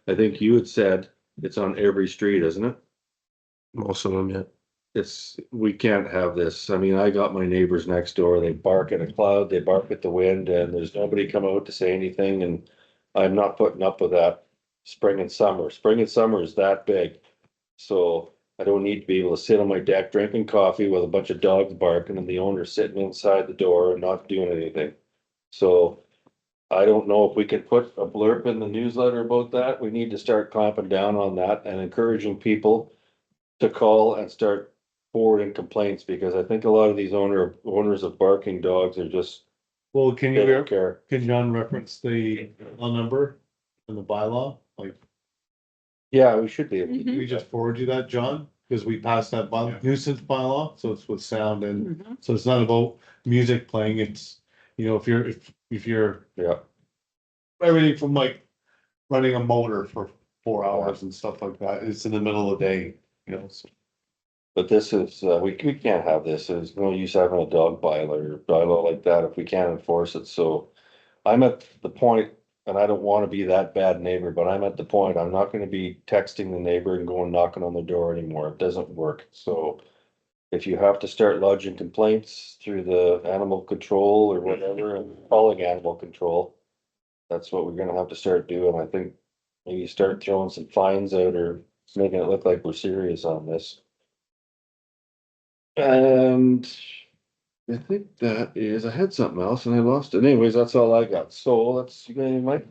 I think you had said it's on every street, isn't it? Most of them, yeah. We can't have this. I mean, I got my neighbors next door, they bark at a cloud, they bark at the wind, and there's nobody come out to say anything, and I'm not putting up with that. Spring and summer is that big. So I don't need to be able to sit on my deck drinking coffee with a bunch of dogs barking and the owner sitting inside the door and not doing anything. So I don't know if we can put a blurb in the newsletter about that. We need to start clamping down on that and encouraging people to call and start forwarding complaints, because I think a lot of these owners of barking dogs are just, Well, can they you, don't care. can John reference the law number and the bylaw, like, Yeah, we should be able to. Mhm. we just forward you that, John? Because we passed that nuisance bylaw, so it's with sound and, Mhm. so it's not about music playing, it's, you know, if you're Yeah, everything from like running a motor for 4 hours and stuff like that, it's in the middle of the day, you know, so. but this is, we can't have this. There's no use having a dog bylaw like that if we can't enforce it, so. I'm at the point, and I don't wanna be that bad neighbor, but I'm at the point, I'm not gonna be texting the neighbor and going knocking on the door anymore. It doesn't work, so. If you have to start lodging complaints through the animal control or whatever and calling animal control. That's what we're gonna have to start doing. I think maybe start throwing some fines out or making it look like we're serious on this. And I think that is, I had something else and I lost it. Anyways, that's all I got. So let's, you got anything, Mike?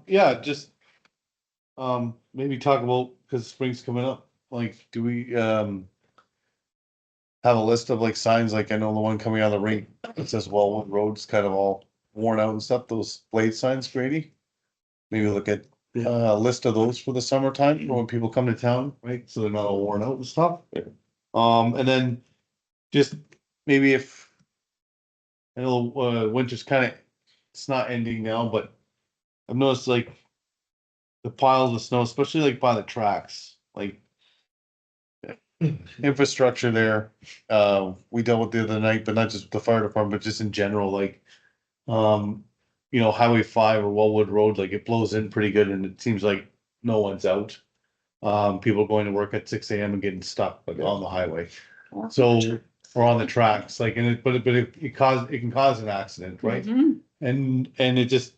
Yeah, just. Maybe talk about, cause spring's coming up, like, do we, have a list of like signs, like I know the one coming out of the rink, it says Wellwood Road's kind of all worn out and stuff, those blade signs, Grady? Maybe look at a list of those for the summertime, for when people come to town, right, so they're not all worn out and stuff. Yeah. And then just maybe if. I know, winter's kinda, it's not ending now, but I've noticed like. The piles of snow, especially like by the tracks, like. Infrastructure there, we dealt with the other night, but not just with the fire department, but just in general, like. You know, Highway 5 or Wellwood Road, like it blows in pretty good and it seems like no one's out. People going to work at 6 a.m. and getting stuck like on the highway. So, or on the tracks, like, and but it can cause an accident, right? Mhm. And it just.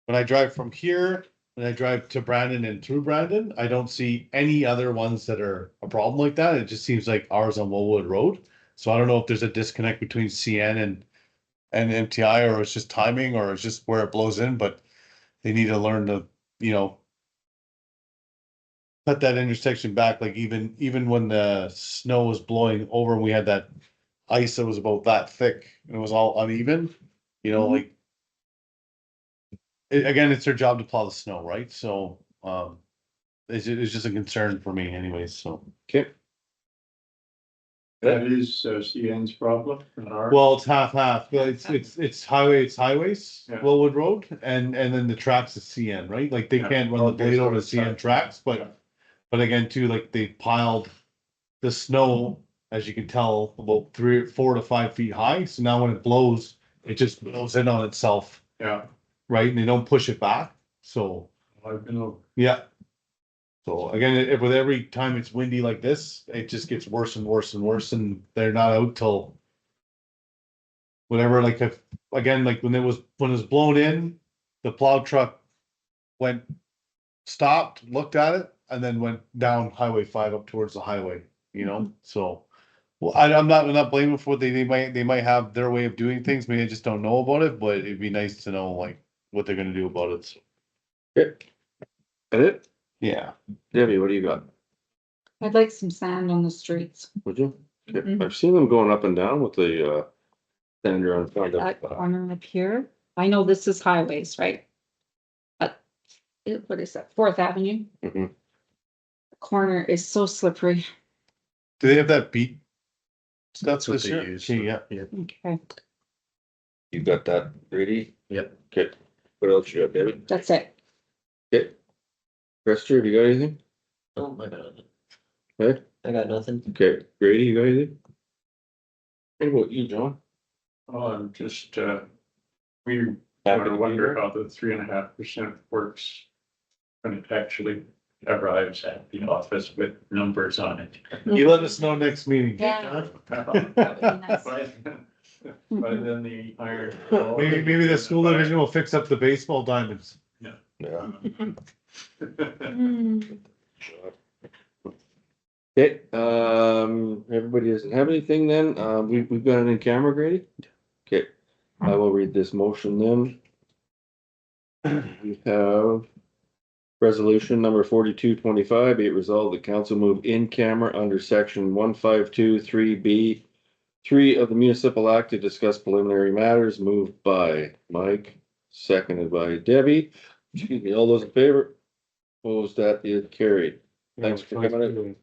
When I drive from here, when I drive to Brandon and through Brandon, I don't see any other ones that are a problem like that. It just seems like ours on Wellwood Road. So I don't know if there's a disconnect between CN and MTI, or it's just timing, or it's just where it blows in, but they need to learn to, you know. Cut that intersection back, like even when the snow was blowing over and we had that ice that was about that thick and it was all uneven, you know, Mhm. like. Again, it's their job to plow the snow, right? So, it's just a concern for me anyways, so. Okay. That is CN's problem and our. Well, it's half. Yeah, it's highways, Yeah. Wellwood Road, and then the tracks is CN, right? Like they Yeah. can't run the Okay, blade so over the it's CN tracks, Yeah. but again, too, like they piled. The snow, as you can tell, about 4 to 5 feet high, so now when it blows, it just blows in on itself, Yeah, right? And they don't push it back, so, I've been, yeah. So again, with every time it's windy like this, it just gets worse and worse and worse, and they're not out till. Whatever, like if, again, like when it was blown in, the plow truck went. Stopped, looked at it, and then went down Highway 5 up towards the highway, you know, so. Well, I'm not blaming for what they might have their way of doing things, maybe I just don't know about it, but it'd be nice to know like what they're gonna do about it, so. Okay. That it? Yeah. Debbie, what do you got? I'd like some sand on the streets. Would you? Okay. Mhm. I've seen them going up and down with the, sander on front of. That corner up here. I know this is highways, right? But what is that? 4th Avenue? Mhm. The corner is so slippery. Do they have that beat? That's what this they year? use. Yeah, Okay, You got that ready? Yep. Okay. What else you got, Debbie? that's it. Okay. Chester, have you got anything? Oh, I got nothing. Okay. I got nothing. Okay, Grady, you got anything? What about you, John? oh, I'm just, we Happy gotta to be wonder here. how the 3.5% works. When it actually arrives at the office with numbers on it. you let us know next meeting. Yeah. By then the iron. Maybe the school division will fix up the baseball diamonds. Yeah. Mm. Okay, everybody doesn't have anything then, we've got it in camera, Grady? Okay, I will read this motion then. We have. Resolution number 4225, be it resolved, the council move in camera under section 152(3)(b). 3 of the municipal act to discuss preliminary matters, moved by Mike, seconded by Debbie. Excuse me, all those in favor? Opposed, that is carried. Thanks for coming in.